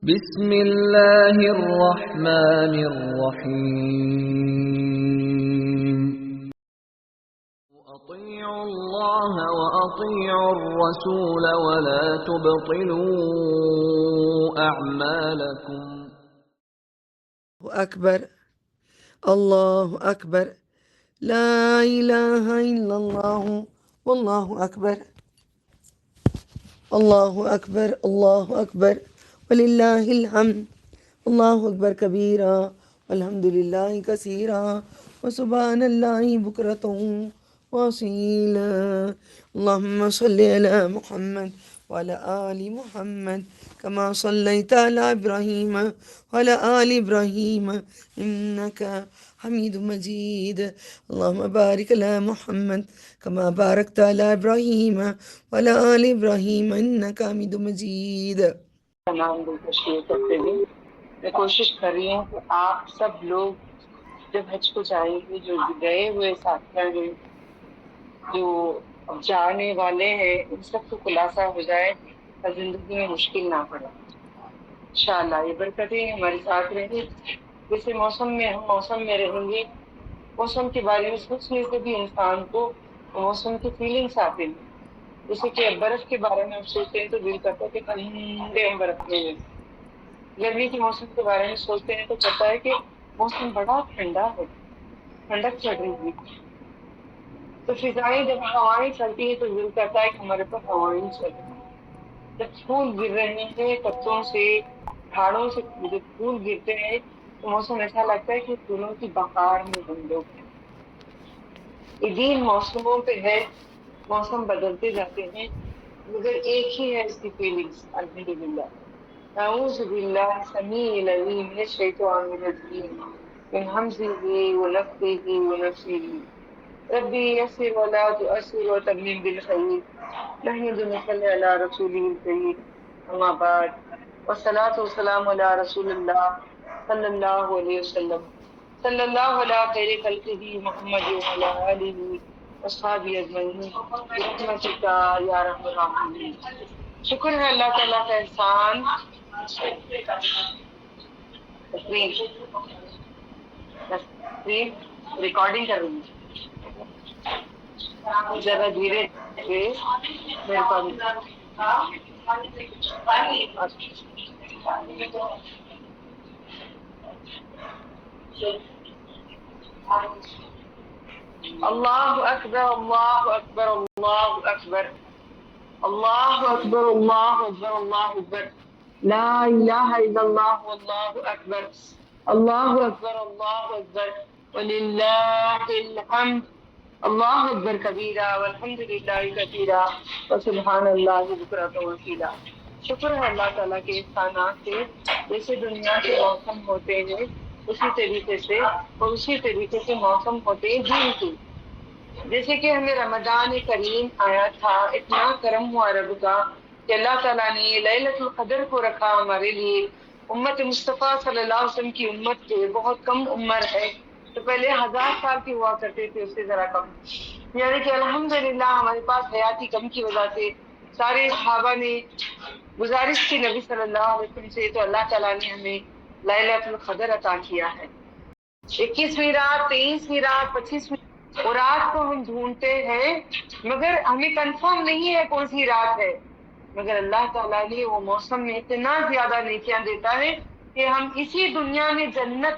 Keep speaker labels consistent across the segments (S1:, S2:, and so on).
S1: بسم اللہ الرحمن الرحیم اطیعوا اللہ واطیعوا الرسول ولا تبطلوا اعمالکم
S2: اکبر اللہ اکبر لا الہ الا اللہ واللہ اکبر اللہ اکبر اللہ اکبر وللہ الحمد اللہ اکبر کبیرا والحمد للہ کثیرا وسبحان اللہ بکرۃ وصیلا اللہم صلی علی محمد وعلی آل محمد کما صلیت علی ابراہیم وعلی آل ابراہیم انکا حمید مجید اللہم بارک علی محمد کما بارکت علی ابراہیم وعلی آل ابراہیم انکا حمید مجید۔
S3: تمام دل تشکیل کرتے ہوئے میں کوشش کر رہی ہوں کہ آپ سب لوگ جب حج کو جائیں گے، جو گئے ہوئے ساتھیاں ہیں، جو اب جانے والے ہیں، ان سب کو خلاصہ ہو جائے اور زندگی میں مشکل نہ پڑے انشاءاللہ۔ یہ برکتیں ہمارے ساتھ رہیں گی۔ جیسے موسم میں ہم موسم میں رہیں گے، موسم کے بارے میں سوچنے سے بھی انسان کو موسم کی فیلنگس آتے ہیں۔ جیسے کہ برف کے بارے میں ہم سوچتے ہیں تو دل کرتا ہے کہ ٹھنڈے ہم برف میں ہیں۔ گرمی کے موسم کے بارے میں سوچتے ہیں تو کہتا ہے کہ موسم بڑا ٹھنڈا ہے، ٹھنڈک چڑھ رہی ہے۔ تو فضائیں جب ہوائیں چلتی ہیں تو دل کرتا ہے کہ ہمارے پاس ہوائیں چل رہی ہیں۔ جب پھول گر رہے ہیں پتوں سے، جھاڑوں سے جب پھول گرتے ہیں تو موسم ایسا لگتا ہے کہ پھولوں کی بہار میں ہم لوگ ہیں۔ یہ دین موسموں پہ ہے، موسم بدلتے جاتے ہیں، مگر ایک ہی ہے اس کی فیلنگس۔ الحمدللہ۔ اعوذ باللہ السمیع العلیم من الشیطان الرجیم من حمزہ ونفخہ ونفثہ ربی یسر ولا تعسر وتمم بالخیر نحمد ونصلی علی رسولہ الکریم اما بعد والصلاۃ والسلام علی رسول اللہ صلی اللہ علیہ وسلم صلی اللہ علی خیر خلقہ محمد وعلی آلہ اصحابہ اجمعین برحمتک یا ارحم الراحمین۔ شکر ہے اللہ تعالیٰ کا احسان۔ ریکارڈنگ کر رہی ہوں، ذرا دھیرے سے مہربانی۔ اللہ اکبر اللہ اکبر اللہ اکبر اللہ اکبر اللہ اکبر اللہ اکبر لا الہ الا اللہ واللہ اکبر اللہ اکبر اللہ اکبر وللہ الحمد اللہ اکبر کبیرہ والحمد للہ کثیرہ وسبحان اللہ بکرۃ وصیلا۔ شکر ہے اللہ تعالیٰ کے احسانات سے، جیسے دنیا کے موسم ہوتے ہیں اسی طریقے سے اور اسی طریقے سے موسم ہوتے ہیں دین کے۔ جیسے کہ ہمیں رمضان کریم آیا تھا، اتنا کرم ہوا رب کا کہ اللہ تعالیٰ نے لیلۃ القدر کو رکھا ہمارے لیے۔ امت مصطفیٰ صلی اللہ علیہ وسلم کی امت کے بہت کم عمر ہے، تو پہلے 1000 سال کے ہوا کرتے تھے، اس سے ذرا کم، یعنی کہ الحمدللہ ہمارے پاس حیاتی کم کی وجہ سے سارے صحابہ نے گزارش کی نبی صلی اللہ علیہ وسلم سے، تو اللہ تعالیٰ نے ہمیں لیلۃ القدر عطا کیا ہے۔ 21ویں رات، 23ویں رات، 25ویں اور رات کو ہم ڈھونڈتے ہیں، مگر ہمیں کنفرم نہیں ہے کون سی رات ہے، مگر اللہ تعالیٰ نے وہ موسم میں اتنا زیادہ نیکیاں دیتا ہے کہ ہم اسی دنیا میں جنت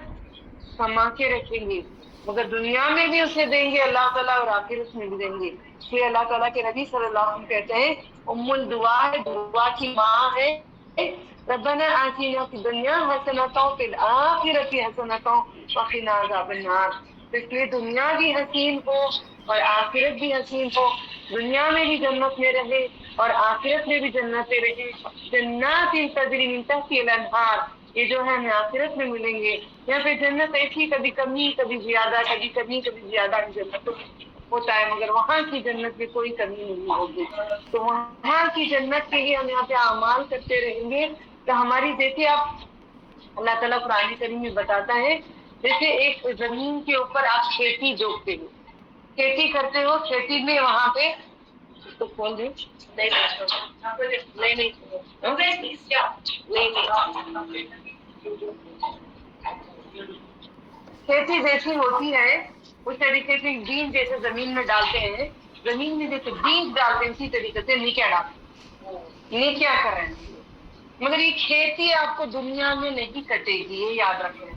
S3: سما کے رکھیں گے، مگر دنیا میں بھی اسے دیں گے اللہ تعالیٰ اور آخرت میں بھی دیں گے۔ اس لیے اللہ تعالیٰ کے نبی صلی اللہ علیہ وسلم کہتے ہیں ام الدعا ہے، دعا کی ماں ہے، ربنا آتنا فی الدنیا حسنۃ وفی الآخرۃ حسنۃ وقنا عذاب النار۔ اس لیے دنیا بھی حسین ہو اور آخرت بھی حسین ہو، دنیا میں بھی جنت میں رہے اور آخرت میں بھی جنت میں رہے۔ جنات تجری من تحتها الانہار، یہ جو ہے ہمیں آخرت میں ملیں گے۔ یہاں پہ جنت ایسی کبھی کمی کبھی زیادہ، کبھی کمی کبھی زیادہ جنت ہوتا ہے، مگر وہاں کی جنت میں کوئی کمی نہیں ہوگی۔ تو وہاں کی جنت کے لیے ہم یہاں پہ اعمال کرتے رہیں گے تو ہماری، دیکھیے آپ، اللہ تعالیٰ قرآن کریم میں بتاتا ہے جیسے ایک زمین کے اوپر آپ کھیتی جوتتے ہو، کھیتی کرتے ہو، کھیتی میں وہاں پہ اس کو کھول دیں. نہیں کھیتی جیسی ہوتی ہے اس طریقے سے بیج جیسے زمین میں ڈالتے ہیں, زمین میں جیسے بیج ڈالتے ہیں اسی طریقے سے نیکیاں ڈالتے ہیں. نیکیاں کر رہے ہیں, مگر یہ کھیتی آپ کو دنیا میں نہیں کٹے گی, یہ یاد رکھیں.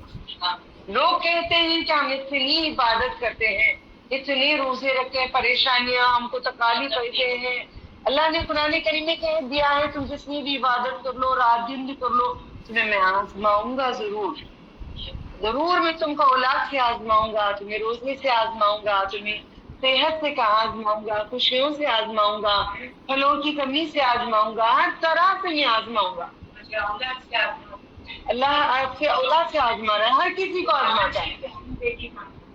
S3: لوگ کہتے ہیں کہ ہم اتنی عبادت کرتے ہیں, اتنے روزے رکھتے ہیں, پریشانیاں ہم کو تکالیف ہوتے ہیں. اللہ نے قرآن کریم میں کہہ دیا ہے تم جتنی بھی عبادت کر لو, رات دن بھی کر لو, تمہیں میں آزماؤں گا ضرور. ضرور میں تم کو اولاد سے آزماؤں گا, تمہیں روزے سے آزماؤں گا, تمہیں صحت سے آزماؤں گا, خوشیوں سے آزماؤں گا, پھلوں کی کمی سے آزماؤں گا, ہر طرح سے میں آزماؤں گا. اللہ آپ سے اولاد سے آزما رہا ہے, ہر کسی کو آزماتا ہے,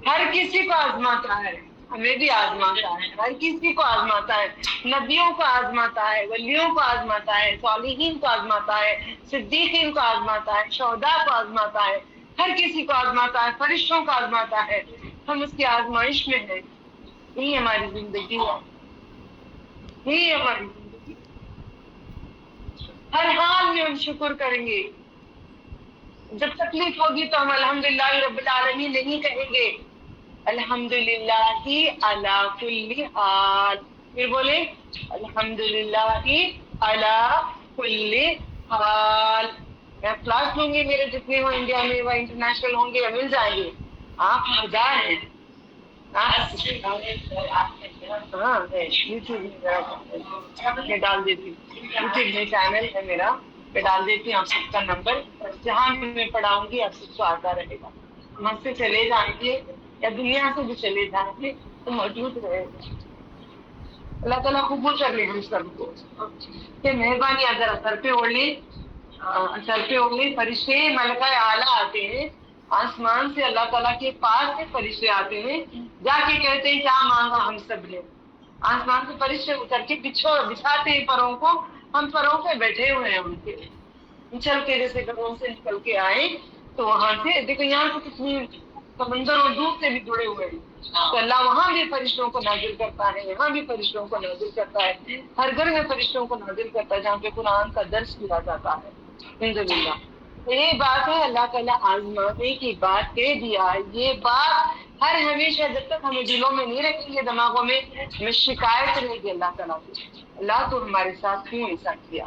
S3: ہر کسی کو آزماتا ہے, ہمیں بھی آزماتا ہے, ہر کسی کو آزماتا ہے. نبیوں کو آزماتا ہے, ولیوں کو آزماتا ہے, صالحین کو آزماتا ہے, صدیقین کو آزماتا ہے, شہداء کو آزماتا ہے, ہر کسی کو آزماتا ہے, فرشتوں کو آزماتا ہے. ہم اس کی آزمائش میں ہیں. یہی ہماری زندگی ہے, یہی ہماری زندگی. ہر حال میں ہم شکر کریں گے. جب تکلیف ہوگی تو ہم الحمدللہ رب العالمین نہیں کہیں گے, الحمدللہ علی کل حال. پھر بولے الحمدللہ علی کل حال. میں کلاس لوں گی, میرے جتنے ہوں انڈیا میں وہ انٹرنیشنل ہوں گے, مل جائیں گے. آپ خدا ہیں. ہاں یوٹیوب میں ڈال دیتی ہوں, یوٹیوب میں چینل ہے میرا, میں ڈال دیتی ہوں آپ سب کا نمبر. جہاں بھی میں پڑھاؤں گی آپ سب کو آتا رہے گا. ہم سے چلے جائیں گے یا دنیا سے بھی چلے جائیں گے تو موجود رہے گا. اللہ تعالیٰ قبول کر لے ہم سب کو. کہ مہربانی اگر سر پہ اوڑھ لیں, سر پہ اوڑھ لیں. فرشتے ملکہ اعلیٰ آتے ہیں آسمان سے, اللہ تعالیٰ کے پاس سے فرشتے آتے ہیں, جا کے کہتے ہیں کیا مانگا ہم سب نے. آسمان سے فرشتے اتر کے بچھاتے ہیں پروں کو, ہم پروں پہ بیٹھے ہوئے ہیں ان کے. چل کے جیسے گھروں سے نکل کے آئے تو وہاں سے دیکھو یہاں تو کتنی سمندر اور دھوپ سے بھی جڑے ہوئے ہیں, تو اللہ وہاں بھی فرشتوں کو نازل کرتا ہے, یہاں بھی فرشتوں کو نازل کرتا ہے, ہر گھر میں فرشتوں کو نازل کرتا ہے جہاں پہ قرآن کا درس کیا جاتا ہے. الحمدللہ یہ بات ہے, اللہ تعالیٰ آزمانے کی بات کہہ دیا. یہ بات ہر ہمیشہ جب تک ہمیں دلوں میں نہیں رکھیں گے, دماغوں میں, ہمیں شکایت رہے گی اللہ تعالیٰ سے, اللہ تو ہمارے ساتھ کیوں ایسا کیا,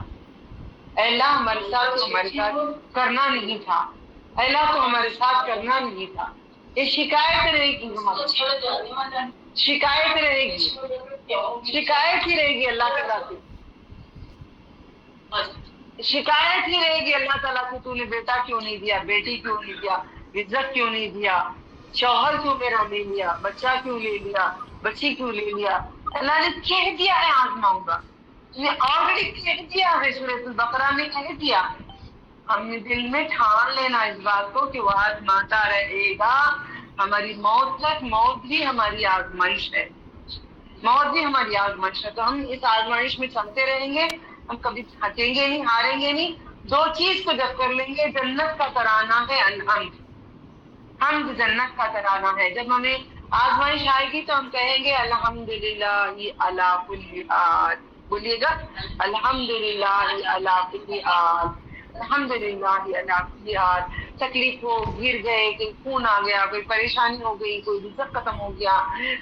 S3: اے اللہ ہمارے ساتھ تو ہمارے ساتھ کرنا نہیں تھا, اے اللہ تو ہمارے ساتھ کرنا نہیں تھا. یہ شکایت رہے گی, شکایت رہے گی, شکایت ہی رہے گی اللہ تعالیٰ سے, شکایت ہی رہے گی اللہ تعالیٰ سے. تو نے بیٹا کیوں نہیں دیا, بیٹی کیوں نہیں دیا, عزت کیوں نہیں دیا, شوہر کیوں میرا لے لیا, بچہ کیوں لے لیا, بچی کیوں لے لیا. اللہ نے کہہ دیا ہے آزماؤں گا, نے آلریڈی کہہ دیا ہے سورۃ البقرہ میں, کہہ دیا. ہم نے دل میں ٹھان لینا اس بات کو کہ وہ آزماتا رہے گا ہماری موت تک. موت بھی ہماری آزمائش ہے, موت بھی ہماری آزمائش ہے. تو ہم اس آزمائش میں چلتے رہیں گے, ہم کبھی تھکیں گے نہیں, ہاریں گے نہیں. دو چیز کو جب کر لیں گے, جنت کا ترانہ ہے الحمد, حمد جنت کا ترانہ ہے. جب ہمیں آزمائش آئے گی تو ہم کہیں گے الحمدللہ علی کل حال. بولیے گا الحمدللہ علی کل حال, الحمدللہ علی کل حال. تکلیف ہو, گر گئے, کوئی خون آ گیا, کوئی پریشانی ہو گئی, کوئی رزق ختم ہو گیا,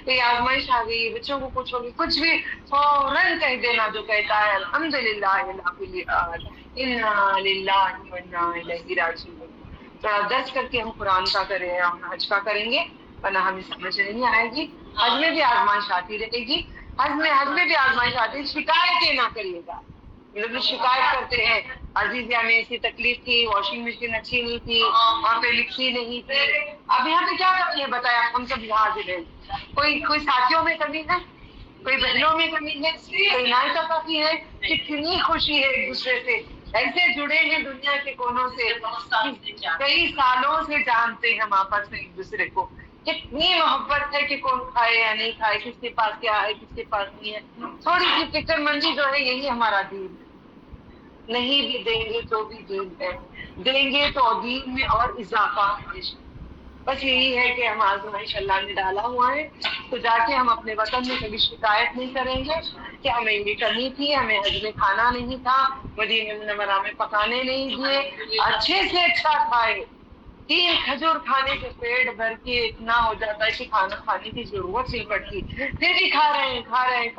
S3: کوئی آزمائش آ گئی, بچوں کو کچھ ہو گئی, کچھ بھی, فوراً کہہ دینا جو کہتا ہے الحمدللہ علی کل حال, انا للہ و انا الیہ راجعون. تھوڑا درس کر کے ہم قرآن کا کریں, ہم حج کا کریں گے, ورنہ ہمیں سمجھ نہیں آئے گی. حج میں بھی آزمائش آتی رہے گی, حج میں بھی آزمائش آتی ہے. شکایتیں نہ کریے گا. لوگ شکایت کرتے ہیں عزیزیہ میں ایسی تکلیف تھی, واشنگ مشین اچھی نہیں تھی, وہاں پہ لکھی نہیں تھی. اب یہاں پہ کیا کمی ہے بتایا, ہم سب حاضر ہیں. کوئی ساتھیوں میں کمی ہے, کوئی بہنوں میں کمی ہے, کوئی نائکہ کافی ہے. کتنی خوشی ہے ایک دوسرے سے, ایسے جڑے ہیں دنیا کے کونوں سے, کئی سالوں سے جانتے ہیں ہم آپس میں ایک دوسرے کو. کتنی محبت ہے کہ کون کھائے یا نہیں کھائے, کس کے پاس کیا ہے, کس کے پاس نہیں ہے. تھوڑی سی فکر مندی جو ہے, یہی ہمارا دین ہے. نہیں بھی دیں گے تو بھی دین ہے, دیں گے تو دین میں اور اضافہ. بس یہی ہے کہ ہم آزمائش اللہ نے ڈالا ہوا ہے، تو جا کے ہم اپنے وطن میں کبھی شکایت نہیں کریں گے کہ ہمیں یہ کمی تھی، ہمیں حج میں کھانا نہیں تھا، مدینہ منورہ میں پکانے نہیں دیے، اچھے سے اچھا کھائے، 3 کھجور کھانے سے پیٹ بھر کے اتنا ہو جاتا ہے کہ کھانا کھانے کی ضرورت نہیں پڑتی، پھر بھی کھا رہے ہیں،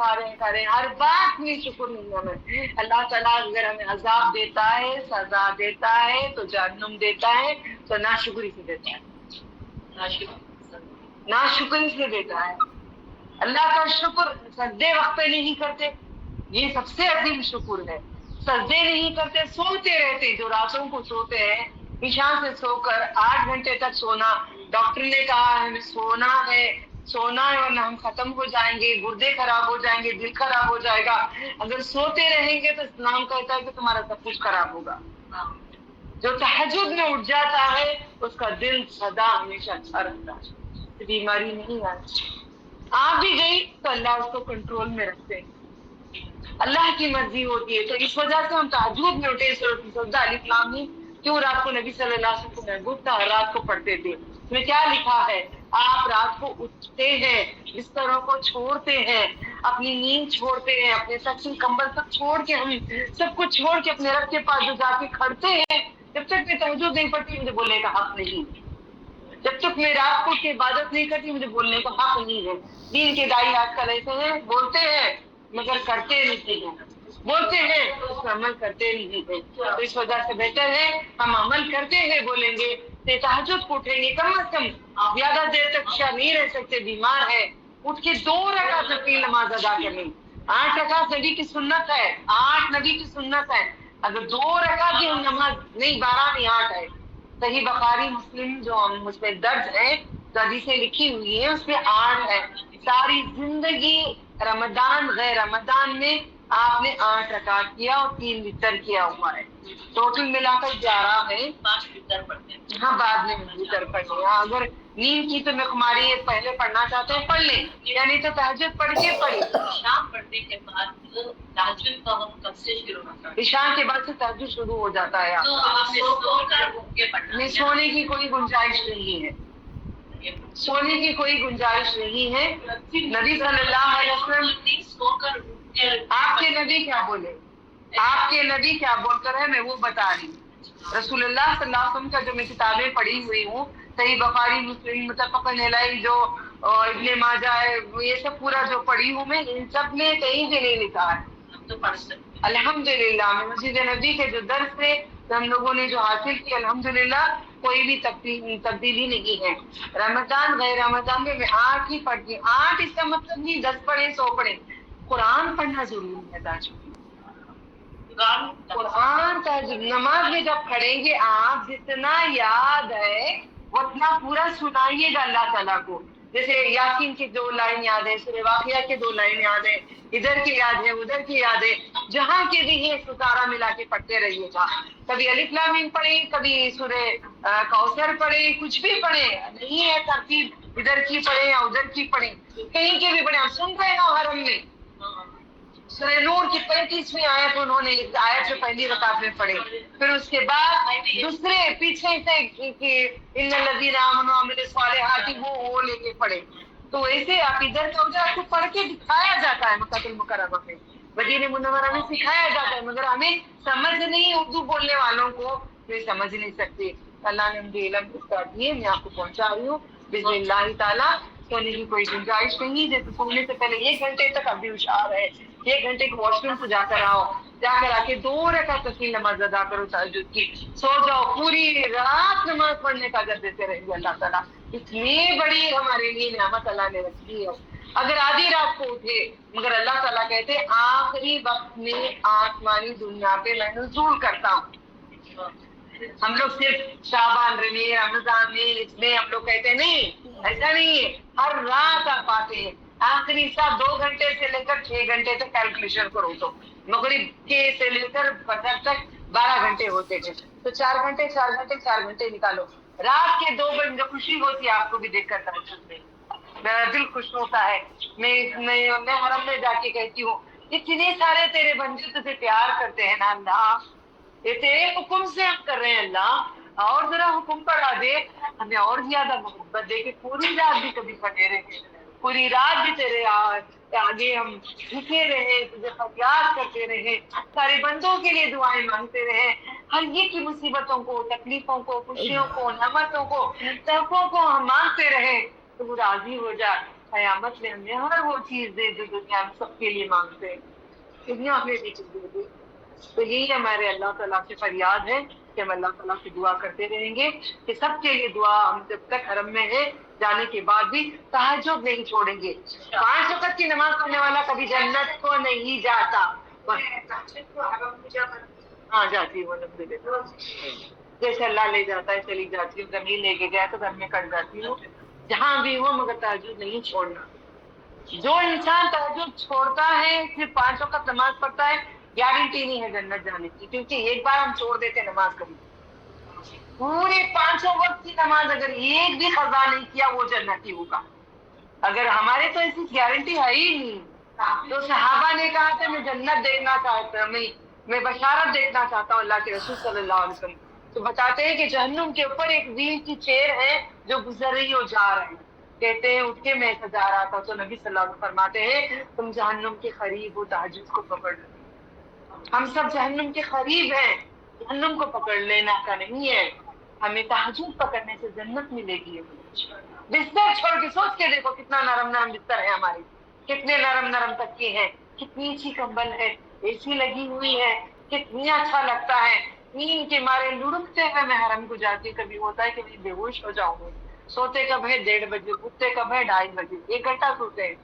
S3: ہر بات میں شکر نہیں ہمیں۔ اللہ تعالیٰ اگر ہمیں عذاب دیتا ہے، سزا دیتا ہے، تو جہنم دیتا ہے، تو ناشکری سے دیتا ہے، ناشکری سے دیتا ہے۔ اللہ کا شکر سجدے وقت پہ نہیں کرتے، یہ سب سے عظیم شکر ہے۔ سجدے نہیں کرتے، سوتے رہتے، جو راتوں کو سوتے ہیں، عشاء سے سو کر 8 گھنٹے تک سونا، ڈاکٹر نے کہا ہے ہمیں سونا ہے ورنہ ہم ختم ہو جائیں گے، گردے خراب ہو جائیں گے، دل خراب ہو جائے گا، اگر سوتے رہیں گے تو اسلام کہتا ہے کہ تمہارا سب کچھ خراب ہوگا۔ جو تہجد میں اٹھ جاتا ہے اس کا دل سدا ہمیشہ اچھا رہتا ہے، بیماری نہیں آتی، آ بھی گئی تو اللہ اس کو کنٹرول میں رکھتے ہیں، اللہ کی مرضی ہوتی ہے۔ تو اس وجہ سے ہم تہجد میں اٹھے، سجدہ الف لام میم کیوں رات کو نبی صلی اللہ علیہ وسلم کو محبوب تھا، رات کو پڑھتے تھے، اس میں کیا لکھا ہے؟ آپ رات کو اٹھتے ہیں، بستروں کو چھوڑتے ہیں، اپنی نیند چھوڑتے ہیں، اپنے تکیے کمبل سب چھوڑ کے، ہم سب کچھ چھوڑ کے اپنے رب کے پاس جو جا کے کھڑتے ہیں، جب تک میں تہجد نہیں پڑھتی مجھے بولنے کا حق نہیں، جب تک میں رات کو کی عبادت نہیں کرتی مجھے بولنے کا حق نہیں ہے۔ دین کے دائی آج کل ایسے ہیں، بولتے ہیں مگر کرتے نہیں ہیں، بولتے ہیں اس میں عمل کرتے نہیں ہیں، تو اس وجہ سے بہتر ہے ہم عمل کرتے ہیں، بولیں گے تہجد کو اٹھیں گے، کم از کم زیادہ دیر تک عشاء نہیں رہ سکتے، بیمار ہے، اٹھ کے 2 رکعت نفل نماز ادا کریں، 8 رکعت نبی کی سنت ہے، 8 نبی کی سنت ہے، اگر 2 رکعت کی ہم نماز نہیں، 12 نہیں 8 ہے، صحیح بخاری مسلم جو مجھ پہ درج ہے، جو حدیثیں لکھی ہوئی ہیں اس میں 8 ہے، ساری زندگی رمضان غیر رمضان میں آپ نے 8 رکعت کیا اور 3 وتر کیا ہوا ہے، ٹوٹل ملا کر 11 ہے، 5 وتر پڑھتے ہیں، ہاں بعد میں وتر پڑھیں، اگر نیند کی تو میں ہماری پہلے پڑھنا چاہتے ہیں پڑھ لیں، یعنی تو تہجد پڑھ کے پڑھی، شام پڑھنے کے بعد تہجد کا وقت کب سے شروع ہوتا ہے؟ عشاء کے بعد سے تہجد شروع ہو جاتا ہے، نہیں سونے کی کوئی گنجائش نہیں ہے، سونے کی کوئی گنجائش نہیں ہے، نبی صلی اللہ علیہ وسلم، آپ کے نبی کیا بولے، آپ کے نبی کیا بول کر ہے میں وہ بتا رہی ہوں، رسول اللہ صلی اللہ علیہ وسلم کا جو میں کتابیں پڑھی ہوئی ہوں، صحیح بخاری مسلم متفق علیہ جو ابن ماجہ ہے، یہ سب پورا جو پڑھی ہوں میں، ان سب میں کہیں بھی نہیں لکھا ہے، تو پڑھ سکتے الحمدللہ میں مسجد نبی کے جو درس سے ہم لوگوں نے جو حاصل کی، الحمدللہ کوئی بھی تبدیلی نہیں ہے، رمضان غیر رمضان میں 8 ہی پڑھتی ہوں، 8 اس کا مطلب نہیں 10 پڑھیں 100 پڑھیں، قرآن پڑھنا ضروری ہے تاجد، قرآن تاجد نماز میں جب پڑھیں گے آپ جتنا یاد ہے اتنا پورا سنائیے گا اللہ تعالیٰ کو، جیسے یاسین کی 2 لائن یاد ہے، سورہ واقعہ کے 2 لائن یاد ہے، ادھر کی یاد ہے ادھر کی یاد ہے، جہاں کے بھی یہ ستارہ ملا کے پڑھتے رہیے گا، کبھی الف لام میم پڑھیں، کبھی سورہ کوثر پڑھیں، کچھ بھی پڑھیں، نہیں ہے ترتیب ادھر کی پڑھیں یا ادھر کی پڑھیں، کہیں کے بھی پڑھیں، آپ سن رہے ہیں حرم میں سورہ نور کی 35ویں آیت انہوں نے آیت سے پہلی رکعت میں پڑھی، پھر اس کے بعد دوسرے پیچھے سے ان الذین آمنوا وعملوا الصالحات وہ لے کے پڑھے، تو ایسے آپ ادھر کا ادھر آپ کو پڑھ کے دکھایا جاتا ہے مکہ المکرمہ میں، مدینہ منورہ میں سکھایا جاتا ہے، مگر ہمیں سمجھ نہیں، اردو بولنے والوں کو یہ سمجھ نہیں سکتے، اللہ نے مجھے علم اسٹا دیے، میں آپ کو پہنچا رہی ہوں بسم اللہ تعالیٰ، سونے کی کوئی گنجائش نہیں، جیسے سونے سے پہلے 1 گھنٹے تک ابھی ہوشیار ہے، 1 گھنٹے کو واش روم سے جا کر آؤ، جا کر آ کے 2 رکعت تفصیل نماز ادا کرو تہجد کی، سو جاؤ، پوری رات نماز پڑھنے کا اجر دیتے رہیں گے اللہ تعالیٰ، اتنی بڑی ہمارے لیے نعمت اللہ نے رکھی ہے، اگر آدھی رات کو اٹھے، مگر اللہ تعالیٰ کہتے آخری وقت میں آسمانی دنیا پہ میں نزول کرتا ہوں، ہم لوگ صرف شعبان میں رمضان میں اس میں ہم لوگ کہتے ہیں نہیں، ایسا نہیں ہے، ہر رات آپ آتے ہیں، آخری ساتھ 2 گھنٹے سے لے کر 6 گھنٹے تک کیلکولیشن کرو تو مغرب کے سے لے کر فجر تک 12 گھنٹے ہوتے تھے، تو 4 گھنٹے نکالو، رات کے 2 بجے جو خوشی ہوتی ہے آپ کو بھی دیکھ کر تہجد میں میرا دل خوش ہوتا ہے، میں حرم میں جا کے کہتی ہوں اتنے سارے تیرے بندے تجھے پیار کرتے ہیں نا اللہ، یہ تیرے حکم سے ہم کر رہے ہیں اللہ، اور ذرا حکم پڑھا دے، ہمیں اور زیادہ محبت دے کہ پوری رات بھی کبھی پڑے رہے، پوری رات بھی تیرے آگے ہم جھکے رہے، تجھے فریاد کرتے رہے، سارے بندوں کے لیے دعائیں مانگتے رہے، ہر یہ کی مصیبتوں کو، تکلیفوں کو، خوشیوں کو، نعمتوں کو، تحفوں کو ہم مانگتے رہے تو وہ راضی ہو جائے، قیامت میں ہمیں ہر وہ چیز دے جو دنیا میں سب کے لیے مانگتے ہیں، دنیا میں بھی چیز دے دے۔ تو یہی ہمارے اللہ تعالیٰ سے فریاد ہے کہ ہم اللہ تعالیٰ سے دعا کرتے رہیں گے کہ سب کے لیے دعا، ہم جب تک حرم میں ہے جانے کے بعد بھی تہجد نہیں چھوڑیں گے۔ 5 وقت کی نماز پڑھنے والا کبھی جنت کو نہیں جاتا۔ ہاں جاتی ہوں الحمدللہ، جیسے اللہ لے جاتا ہے چلی جاتی ہوں، زمین لے کے گیا تو گھر میں کٹ جاتی ہوں، جہاں بھی ہوں، مگر تہجد نہیں چھوڑنا۔ جو انسان تہجد چھوڑتا ہے، صرف 5 وقت نماز پڑھتا ہے، گارنٹی نہیں ہے جنت جانے کی، کیونکہ ایک بار ہم چھوڑ دیتے نماز کبھی، پورے 500 وقت کی نماز اگر ایک بھی قضا نہیں کیا وہ جنتی ہوگا۔ اگر ہمارے تو ایسی گارنٹی ہے ہی نہیں، تو صحابہ نے کہا تھا میں جنت دیکھنا چاہتا ہوں، میں بشارت دیکھنا چاہتا ہوں اللہ کے رسول صلی اللہ علیہ وسلم، تو بتاتے ہیں کہ جہنم کے اوپر ایک ویل کی چیئر ہے جو گزر رہی ہو جا رہے ہیں، کہتے ہیں اٹھ کے میں ایسا جا رہا تھا تو نبی صلی اللہ علیہ وسلم فرماتے ہیں تم جہنم کے قریب ہو، تہجد کو پکڑ لو۔ ہم سب جہنم کے قریب ہیں، جہنم کو پکڑ لینا کا نہیں ہے، ہمیں تہجد پکڑنے سے جنت ملے گی۔ بستر چھوڑ کے سوچ کے دیکھو کتنا نرم نرم بستر ہے ہمارے، کتنے نرم نرم تکیے ہیں، کتنی اچھی کمبل ہے، اے سی لگی ہوئی ہے، کتنی اچھا لگتا ہے، نیند کے مارے لڑکتے ہوئے میں حرم کو جاتی، کبھی ہوتا ہے کہ میں بے ہوش ہو جاؤں گی، سوتے کب ہے 1:30 بجے، اٹھتے کب ہے 2:30 بجے، 1 گھنٹہ سوتے ہیں،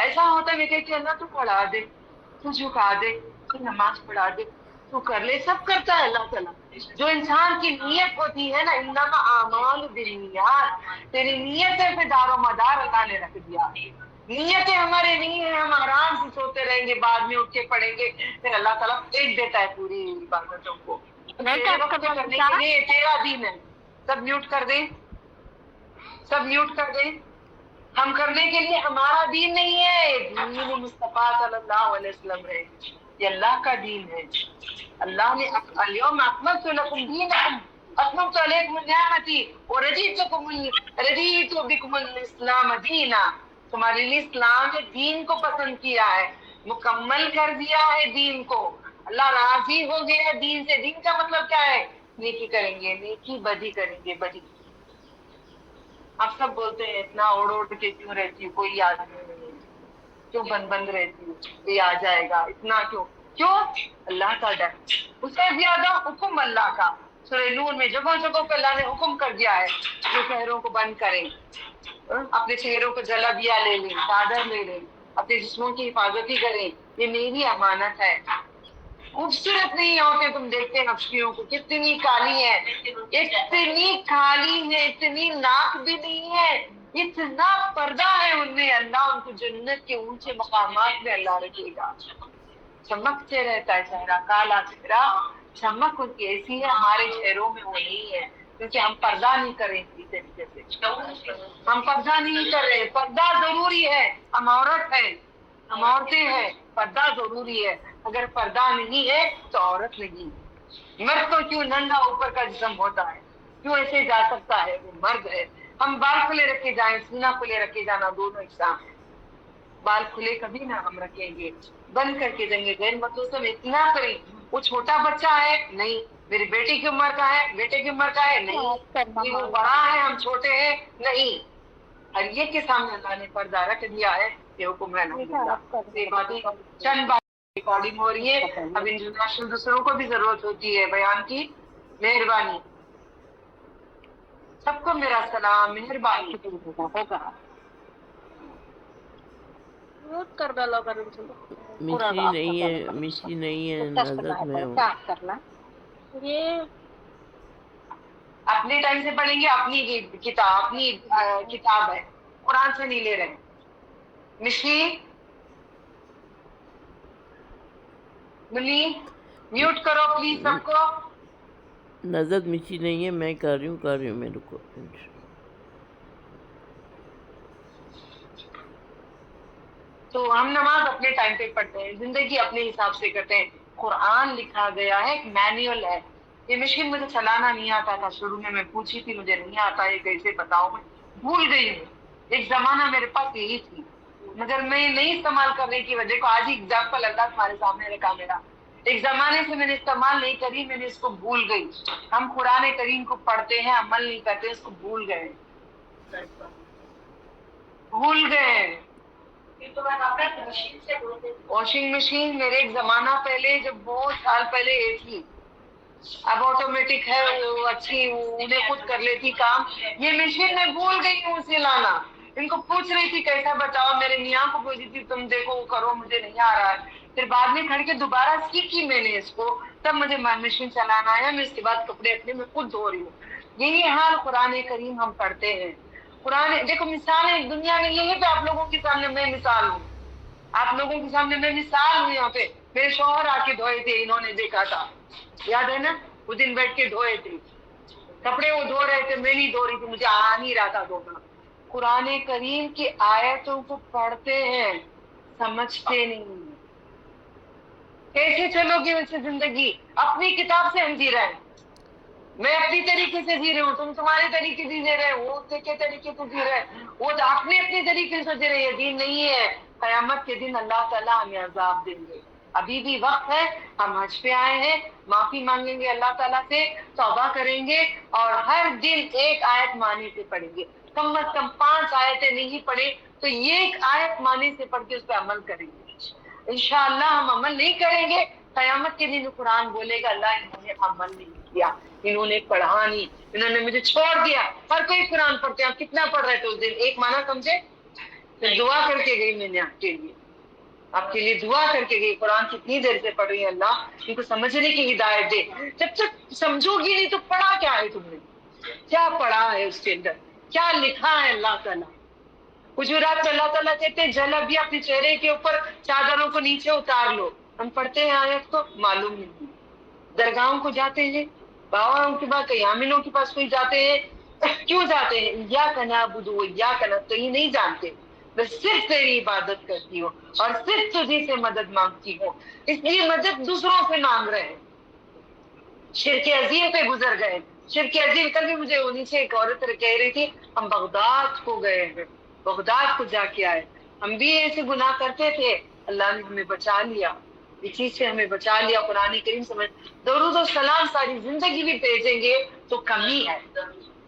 S3: ایسا ہوتا ہے میں کہتی اللہ تو پڑھا دے، تو جھکا دے، تو نماز پڑھا دے، تو کر لے، سب کرتا ہے اللہ تعالیٰ۔ جو انسان کی نیت ہوتی ہے نا، انما اعمال بالنیات، تیری نیتیں پہ دار و مدار اللہ نے رکھ دیا، نیتیں ہمارے نہیں ہیں، ہم آرام سے سوتے رہیں گے، بعد میں اٹھ کے پڑھیں گے، پھر اللہ تعالیٰ پھینک دیتا ہے پوری عبادتوں کو، تیرے وقت میں کرنے کے لیے تیرا دین ہے۔ سب میوٹ کر دیں، سب میوٹ کر دیں، ہم کرنے کے لیے ہمارا دین نہیں ہے، دین مصطفیٰ صلی اللہ علیہ وسلم ہے، یہ اللہ کا دین ہے۔ اللہ نے الیوم اکملت لکم دینکم اتممت علیکم نعمتی رضیت بکم الاسلام دینا، تمہارے لیے اسلام نے دین کو پسند کیا ہے، مکمل کر دیا ہے دین کو، اللہ راضی ہو گیا دین سے۔ دین کا مطلب کیا ہے؟ نیکی کریں گے، نیکی، بدی کریں گے، بدی۔ آپ سب بولتے ہیں اتنا اوڑ اوڑ کے کیوں رہتی ہوں، کوئی یاد نہیں، کیوں بند بند رہتی ہوں، یہ آ جائے گا، اتنا کیوں اللہ کا ڈر، اس سے زیادہ حکم اللہ کا۔ سورہ نور میں جگہ جگہ پہ اللہ نے حکم کر دیا ہے کہ شہروں کو بند کریں، اپنے چہروں کو جلابیاں لے لیں، چادر لے لیں، اپنے جسموں کی حفاظتی کریں، یہ میری امانت ہے۔ خوبصورت نہیں ہوتے، تم دیکھتے ہیں حبشیوں کو کتنی کالی ہے، اتنی کالی ہے، اتنی ناک بھی نہیں ہے، اتنا پردہ ہے ان میں، اللہ ان کو جنت کے اونچے مقامات میں اللہ رکھے گا، چمکتے رہتا ہے چہرہ، کالا چہرہ، چمک ان کی ایسی ہے، ہمارے چہروں میں وہ نہیں ہے، کیونکہ ہم پردہ نہیں کریں اسی طریقے سے، ہم پردہ نہیں کر رہے، پردہ ضروری ہے، ہم عورت ہیں، ہم عورتیں ہیں، پردہ ضروری ہے، اگر پردہ نہیں ہے تو عورت نہیں، مرد تو کیوں ننگا اوپر کا جسم ہوتا ہے، کیوں ایسے جا سکتا ہے، وہ مرد ہے۔ ہم بال کھلے رکھے جائیں، سینہ کھلے رکھے جانا دونوں حصہ، بال کھلے کبھی نہ ہم رکھیں گے، بند کر کے دیں گے، غیر مطلوب سے اتنا کریں، وہ چھوٹا بچہ ہے نہیں، میری بیٹی کی عمر کا ہے، بیٹے کی عمر کا ہے نہیں، وہ بڑا ہے ہم چھوٹے ہیں نہیں، اور یہ کے سامنے اللہ نے پردہ رکھ دیا ہے، یہ حکم ہے یہ باتیں چند بات ریکارڈنگ ہو رہی ہے، اب انٹرنیشنل دوسروں کو بھی ضرورت ہوتی ہے بیان کی، مہربانی، سب کو میرا سلام، مہربانی ہوگا کر ڈالا
S4: مشری نہیں ہے، مشری نہیں ہے، نظر میں ہوں۔
S3: کرنا یہ اپنے ٹائم سے پڑھیں گے، اپنی کتاب ہے، قرآن سے نہیں لے رہے۔ مشری ملی میوٹ کرو پلیز سب کو۔
S4: نظر مشری نہیں ہے، میں کر رہی ہوں میرے کو۔
S3: تو ہم نماز اپنے ٹائم پہ پڑھتے ہیں، زندگی اپنے حساب سے کرتے ہیں، قرآن لکھا گیا ہے، ایک مینیول ہے، یہ مشین مجھے چلانا نہیں آتا تھا، شروع میں پوچھی تھی مجھے نہیں آتا یہ کیسے بتاؤں، میں بھول گئی ہوں۔ ایک زمانہ میرے پاس یہی تھی مگر میں نہیں استعمال کرنے کی وجہ کو آج ہی اگزامپل اللہ تمہارے سامنے رکھا میرا، ایک زمانے سے میں نے استعمال نہیں کری، میں نے اس کو بھول گئی۔ ہم قرآن کریم کو پڑھتے ہیں، عمل نہیں کرتے، اس کو بھول گئے بھول گئے۔ واشنگ مشین میرے ایک زمانہ پہلے، جب بہت سال پہلے یہ تھی، اب آٹومیٹک ہے، وہ اچھی انہیں خود کر لیتی کام۔ یہ مشین میں بھول گئی ہوں اسے لانا، ان کو پوچھ رہی تھی کیسا بتاؤ، میرے میاں کو پوچھی تھی تم دیکھو وہ کرو، مجھے نہیں آ رہا ہے۔ پھر بعد میں کھڑ کے دوبارہ سیکھی میں نے اس کو، تب مجھے مشین چلانا آیا، میں اس کے بعد کپڑے اپنے میں خود دھو رہی ہوں۔ یہی حال قرآن کریم ہم پڑھتے ہیں۔ قرآن دیکھو مثال ہے دنیا میں، یہی پہ آپ لوگوں کے سامنے میں مثال ہوں، آپ لوگوں کے سامنے میں مثال ہوں۔ یہاں پہ میرے شوہر آ کے دھوئے تھے، انہوں نے دیکھا تھا، یاد ہے نا، وہ دن بیٹھ کے دھوئے تھے کپڑے، وہ دھو رہے تھے، میں نہیں دھو رہی تھی، مجھے آ نہیں رہا تھا دھونا۔ قرآن کریم کی آیتوں کو پڑھتے ہیں، سمجھتے نہیں۔ کیسے چلو گے ویسے زندگی؟ اپنی کتاب سے ہم جی رہے ہیں، میں اپنی طریقے سے جی رہی ہوں، تم تمہارے طریقے سے جی رہے، وہ کے طریقے سے جی رہے، وہ اپنے اپنے طریقے سے جی رہے۔ یہ دین نہیں ہے۔ قیامت کے دن اللہ تعالیٰ ہمیں عذاب دیں گے، ابھی بھی وقت ہے، ہم حج پہ آئے ہیں، معافی مانگیں گے اللہ تعالیٰ سے، توبہ کریں گے، اور ہر دن ایک آیت معنی سے پڑھیں گے، کم از کم 5 آیتیں نہیں پڑھیں تو یہ ایک آیت معنی سے پڑھ کے اس پہ عمل کریں گے۔ انشاءاللہ ہم عمل نہیں کریں گے، قیامت کے دن قرآن بولے گا اللہ انہوں نے عمل نہیں کیا، انہوں نے پڑھا نہیں، انہوں نے مجھے چھوڑ دیا۔ ہر کوئی قرآن پڑھتے ہیں، آپ کتنا پڑھ رہے تھے اس دن؟ ایک معنی سمجھے؟ پھر دعا کر کے گئی میں نے آپ کے لیے، آپ کے لیے دعا کر کے گئی، قرآن کتنی دیر سے پڑھ رہی ہے، اللہ ان کو سمجھنے کی ہدایت دے۔ جب تک سمجھو گی نہیں تو پڑھا کیا ہے تم نے؟ کیا پڑھا ہے اس کے اندر؟ کیا لکھا ہے اللہ تعالیٰ؟ حجرات میں اللہ تعالیٰ کہتے ہیں جل ابھی اپنے چہرے کے اوپر چادروں کو نیچے اتار لو۔ ہم پڑھتے ہیں آیت کو، معلوم نہیں۔ درگاہوں کو جاتے ہیں، باباؤں کے پاس، یامینوں کے پاس کوئی جاتے ہیں، کیوں جاتے ہیں؟ ایاک نعبد و ایاک نستعین نہیں جانتے، میں صرف تیری عبادت کرتی ہوں اور صرف تجھی سے مدد مانگتی ہوں، اس لیے مدد دوسروں سے مانگ رہے ہیں۔ شرک عظیم پہ گزر گئے، شرک عظیم۔ کل بھی مجھے نیچے ایک عورت کہہ رہی تھی ہم بغداد کو گئے ہیں، بغداد کو جا کے آئے، ہم بھی ایسے گناہ کرتے تھے، اللہ نے ہمیں بچا لیا، اس چیز سے ہمیں بچا لیا۔ قرآن کریم سمجھ، درود و سلام ساری زندگی بھی بھیجیں گے تو کمی ہے،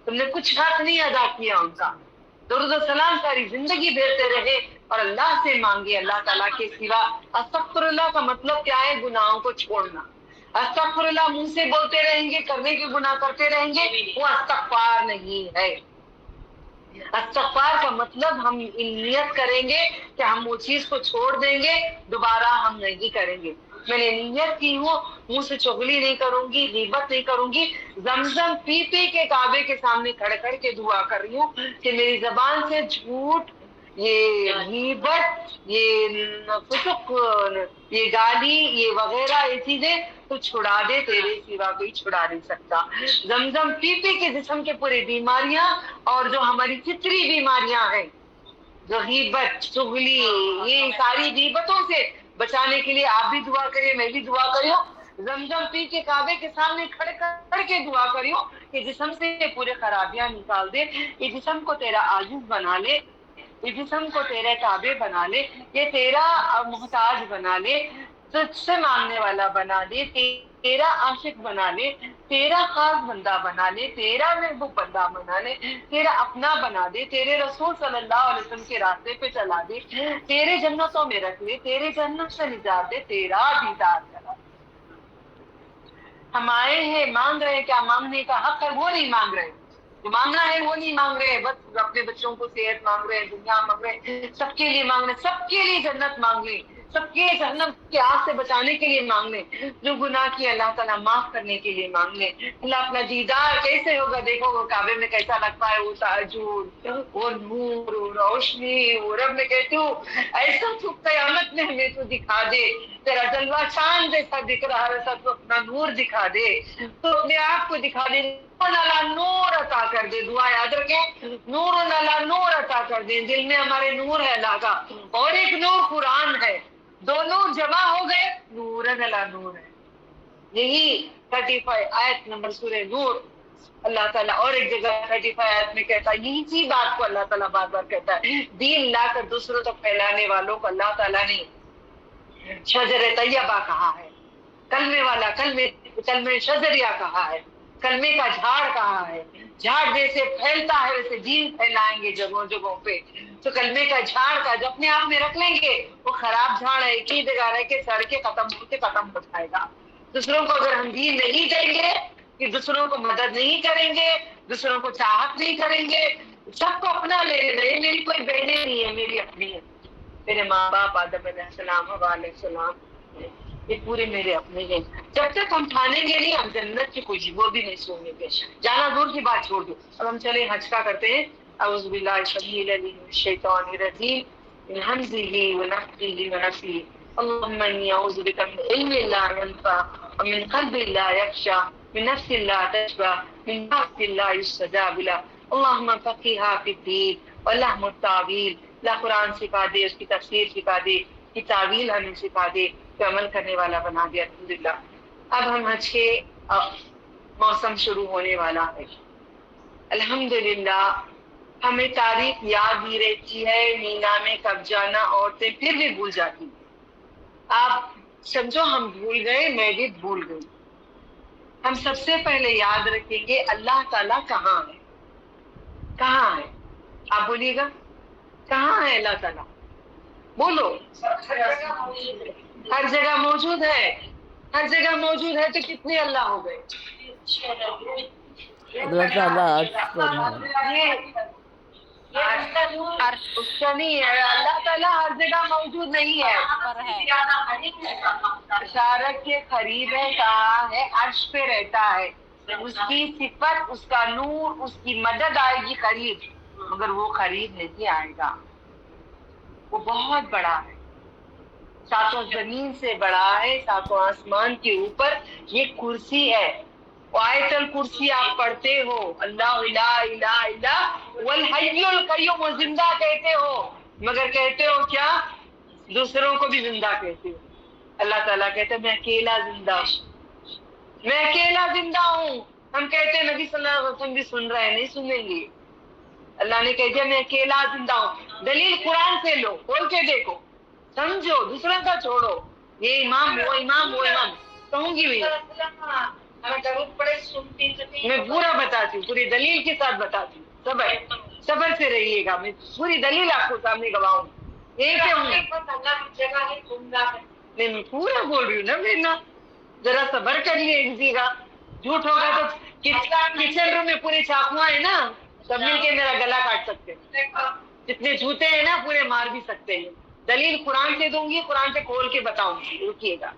S3: تم نے کچھ حق نہیں ادا کیا ان کا۔ درود و سلام ساری زندگی بھیجتے رہے اور اللہ سے مانگے، اللہ تعالیٰ کے سوا۔ استغفر اللہ کا مطلب کیا ہے؟ گناہوں کو چھوڑنا۔ استغفر اللہ منہ سے بولتے رہیں گے، کرنے کے گناہ کرتے رہیں گے، وہ استغفار نہیں ہے۔ استغفار کا مطلب ہم نیت کریں گے کہ ہم وہ چیز کو چھوڑ دیں گے، دوبارہ ہم نہیں کریں گے۔ میں نے نیت کی ہوں، منہ سے چغلی نہیں کروں گی، غیبت نہیں کروں گی، زمزم پی پی کے کعبے کے سامنے کھڑے کھڑ کے دعا کر رہی ہوں کہ میری زبان سے جھوٹ، یہ غیبت، یہ فسق، یہ گالی، یہ وغیرہ یہ چیزیں تو چھڑا دے، تیرے سوا کوئی چھڑا نہیں سکتا۔ زمزم پی پی کے جسم کے پورے بیماریاں اور جو ہماری فطری بیماریاں ہیں، جو غیبت، چغلی، یہ ساری غیبتوں سے بچانے کے لیے آپ بھی دعا کریے، میں بھی دعا کریو، زمزم پی کے کعبے کے سامنے کھڑے کر کے دعا کریو کہ جسم سے پورے خرابیاں نکال دے، یہ جسم کو تیرا عاجز بنا لے، یہ جسم کو تیرے تابع بنا لے، یہ تیرا محتاج بنا لے، تجھ سے مانگنے والا بنا دے، تیرا عاشق بنا لے، تیرا خاص بندہ بنا لے، تیرا محبوب بندہ بنا لے، تیرا اپنا بنا دے، تیرے رسول صلی اللہ علیہ وسلم کے راستے پہ چلا دے، تیرے جنتوں میں رکھ لے، تیرے جنت سے نجات دے، تیرا دیدار کرا۔ ہم آئے ہیں، مانگ رہے ہیں، کیا مانگنے کا حق ہے وہ نہیں مانگ رہے، جو مانگنا ہے وہ نہیں مانگ رہے، بس اپنے بچوں کو صحت مانگ رہے ہیں، دنیا مانگ رہے ہیں، سب کے لیے مانگ رہے ہیں، سب کے لیے جنت مانگ لیں، سب کے جہنم کے آگ سے بچانے کے لیے مانگ لیں، جو گناہ کی اللہ تعالیٰ معاف کرنے کے لیے مانگ لیں۔ اللہ اپنا دیدار کیسے ہوگا دیکھو، وہ کعبے میں کیسا لگتا ہے، وہ تاجر، وہ نور، وہ روشنی، وہ رب میں کہتی ہوں ایسا تو قیامت میں ہمیں تو دکھا دے، تیرا جلوہ چاند جیسا دکھ رہا ہے، تو اپنا نور دکھا دے، تو اپنے آپ کو دکھا دے، نور عطا کر دے۔ دعا یاد رکھیں، نور اللہ نور عطا کر دے، دل میں ہمارے نور ہے اللہ کا، اور ایک نور قرآن ہے، دو نور جمع ہو گئے، نور اللہ نور ہے۔ یہی 35 آیت نمبر سورہ نور اللہ تعالیٰ اور ایک جگہ 35 آیت میں کہتا ہے، یہی سی بات کو اللہ تعالیٰ بار بار کہتا ہے، دین لا کر دوسروں تک پھیلانے والوں کو اللہ تعالیٰ نے شجر طیبہ کہا ہے، کلمے والا کلمے شجریہ کہا ہے، کلمے کا جھاڑ کہا ہے. جھاڑ جیسے پھیلتا ہے ویسے دین پھیلائیں گے جگہوں جگہوں پہ. تو کلمے کا جھاڑ کا جو اپنے آپ میں رکھ لیں گے وہ خراب جھاڑ ہے، ایک ہی جگہ رہ کے سڑ کے ختم ہو جائے گا. دوسروں کو اگر ہم دین نہیں دیں گے، کہ دوسروں کو مدد نہیں کریں گے، دوسروں کو چاہت نہیں کریں گے، سب کو اپنا لے رہے، میری کوئی بہنیں نہیں ہے، میری اپنی ہے، میرے ماں باپ آدم علیہ السلام، حوا علیہ السلام، یہ پورے میرے اپنے ہیں. جب تک ہم ٹھانیں گے نہیں ہم جنت کی خوشی وہ بھی نہیں سوئیں گے. جانا دور کی بات چھوڑ دو، اب ہم چلے حج کا کرتے ہیں. اعوذ باللہ السمیع العلیم من الشیطان الرجیم من حمزہ ونفخہ ونفثہ. اللهم انی اعوذ بک من علم لا ينفع ومن قلب لا يخشع من نفس لا تشبع من بعث لا يستجاب له. اللهم فقہھا فی الدین واللہم التاویل. اللہ قرآن سکھا دے، اس کی تفسیر سکھا دے، کی تعویل ہمیں سکھا دے، تو عمل کرنے والا بنا دے. الحمدللہ. اب ہم حج کے موسم شروع ہونے والا ہے. الحمدللہ ہمیں تاریخ یاد ہی رہتی ہے، مینا میں کب جانا، عورتیں پھر بھی بھول جاتی. آپ سمجھو ہم بھول گئے، میں بھی بھول گئی. ہم سب سے پہلے یاد رکھیں گے اللہ تعالیٰ کہاں ہے. کہاں ہے؟ آپ بولیے گا کہاں ہے اللہ تعالیٰ؟ بولو. ہر جگہ موجود ہے. ہر جگہ موجود ہے تو کتنے اللہ ہو گئے؟
S4: اللہ تعالیٰ عرش پر ہے.
S3: اس کا نہیں ہے، اللہ تعالیٰ ہر جگہ موجود نہیں ہے. اشارت کے قریب ہے، کہاں ہے؟ عرش پہ رہتا ہے. اس کی صفت، اس کا نور، اس کی مدد آئے گی قریب، مگر وہ قریب نہیں آئے گا. وہ بہت بڑا ہے، ساتوں زمین سے بڑا ہے، ساتوں آسمان کے اوپر. یہ کرسی ہے. آیت الکرسی آپ پڑھتے ہو، اللہ لا الہ الا والحی القیوم، وہ زندہ کہتے ہو، مگر کہتے ہو کیا؟ دوسروں کو بھی زندہ کہتے ہو. اللہ تعالیٰ کہتے ہیں میں اکیلا زندہ ہوں، میں اکیلا زندہ ہوں. ہم کہتے ہیں نبی صلی اللہ علیہ وسلم بھی سن رہے ہیں، نہیں سنیں گے. اللہ نے کہہ دیا میں اکیلا زندہ ہوں. دلیل قرآن سے لو، کھول کے دیکھو، سمجھو، دوسروں کا چھوڑو. یہ امام وہ امام وہ امام کہوں گی بھی میں پورا بتاتی ہوں، پوری دلیل کے ساتھ بتاتی ہوں. صبر سے رہیے گا، میں پوری دلیل آپ کو سامنے گواؤں. یہی کہ میں پورا بول رہی ہوں نا. میرا ذرا صبر کر لیے کسی کا. جھوٹ ہوگا تو کچن روم میں پورے چاقواں ہیں نا، سب مل کے میرا گلا کاٹ سکتے ہیں. جتنے جوتے ہیں نا پورے مار بھی سکتے ہیں. دلیل قرآن سے دوں گی، قرآن سے کھول کے بتاؤں گی، رکیے گا.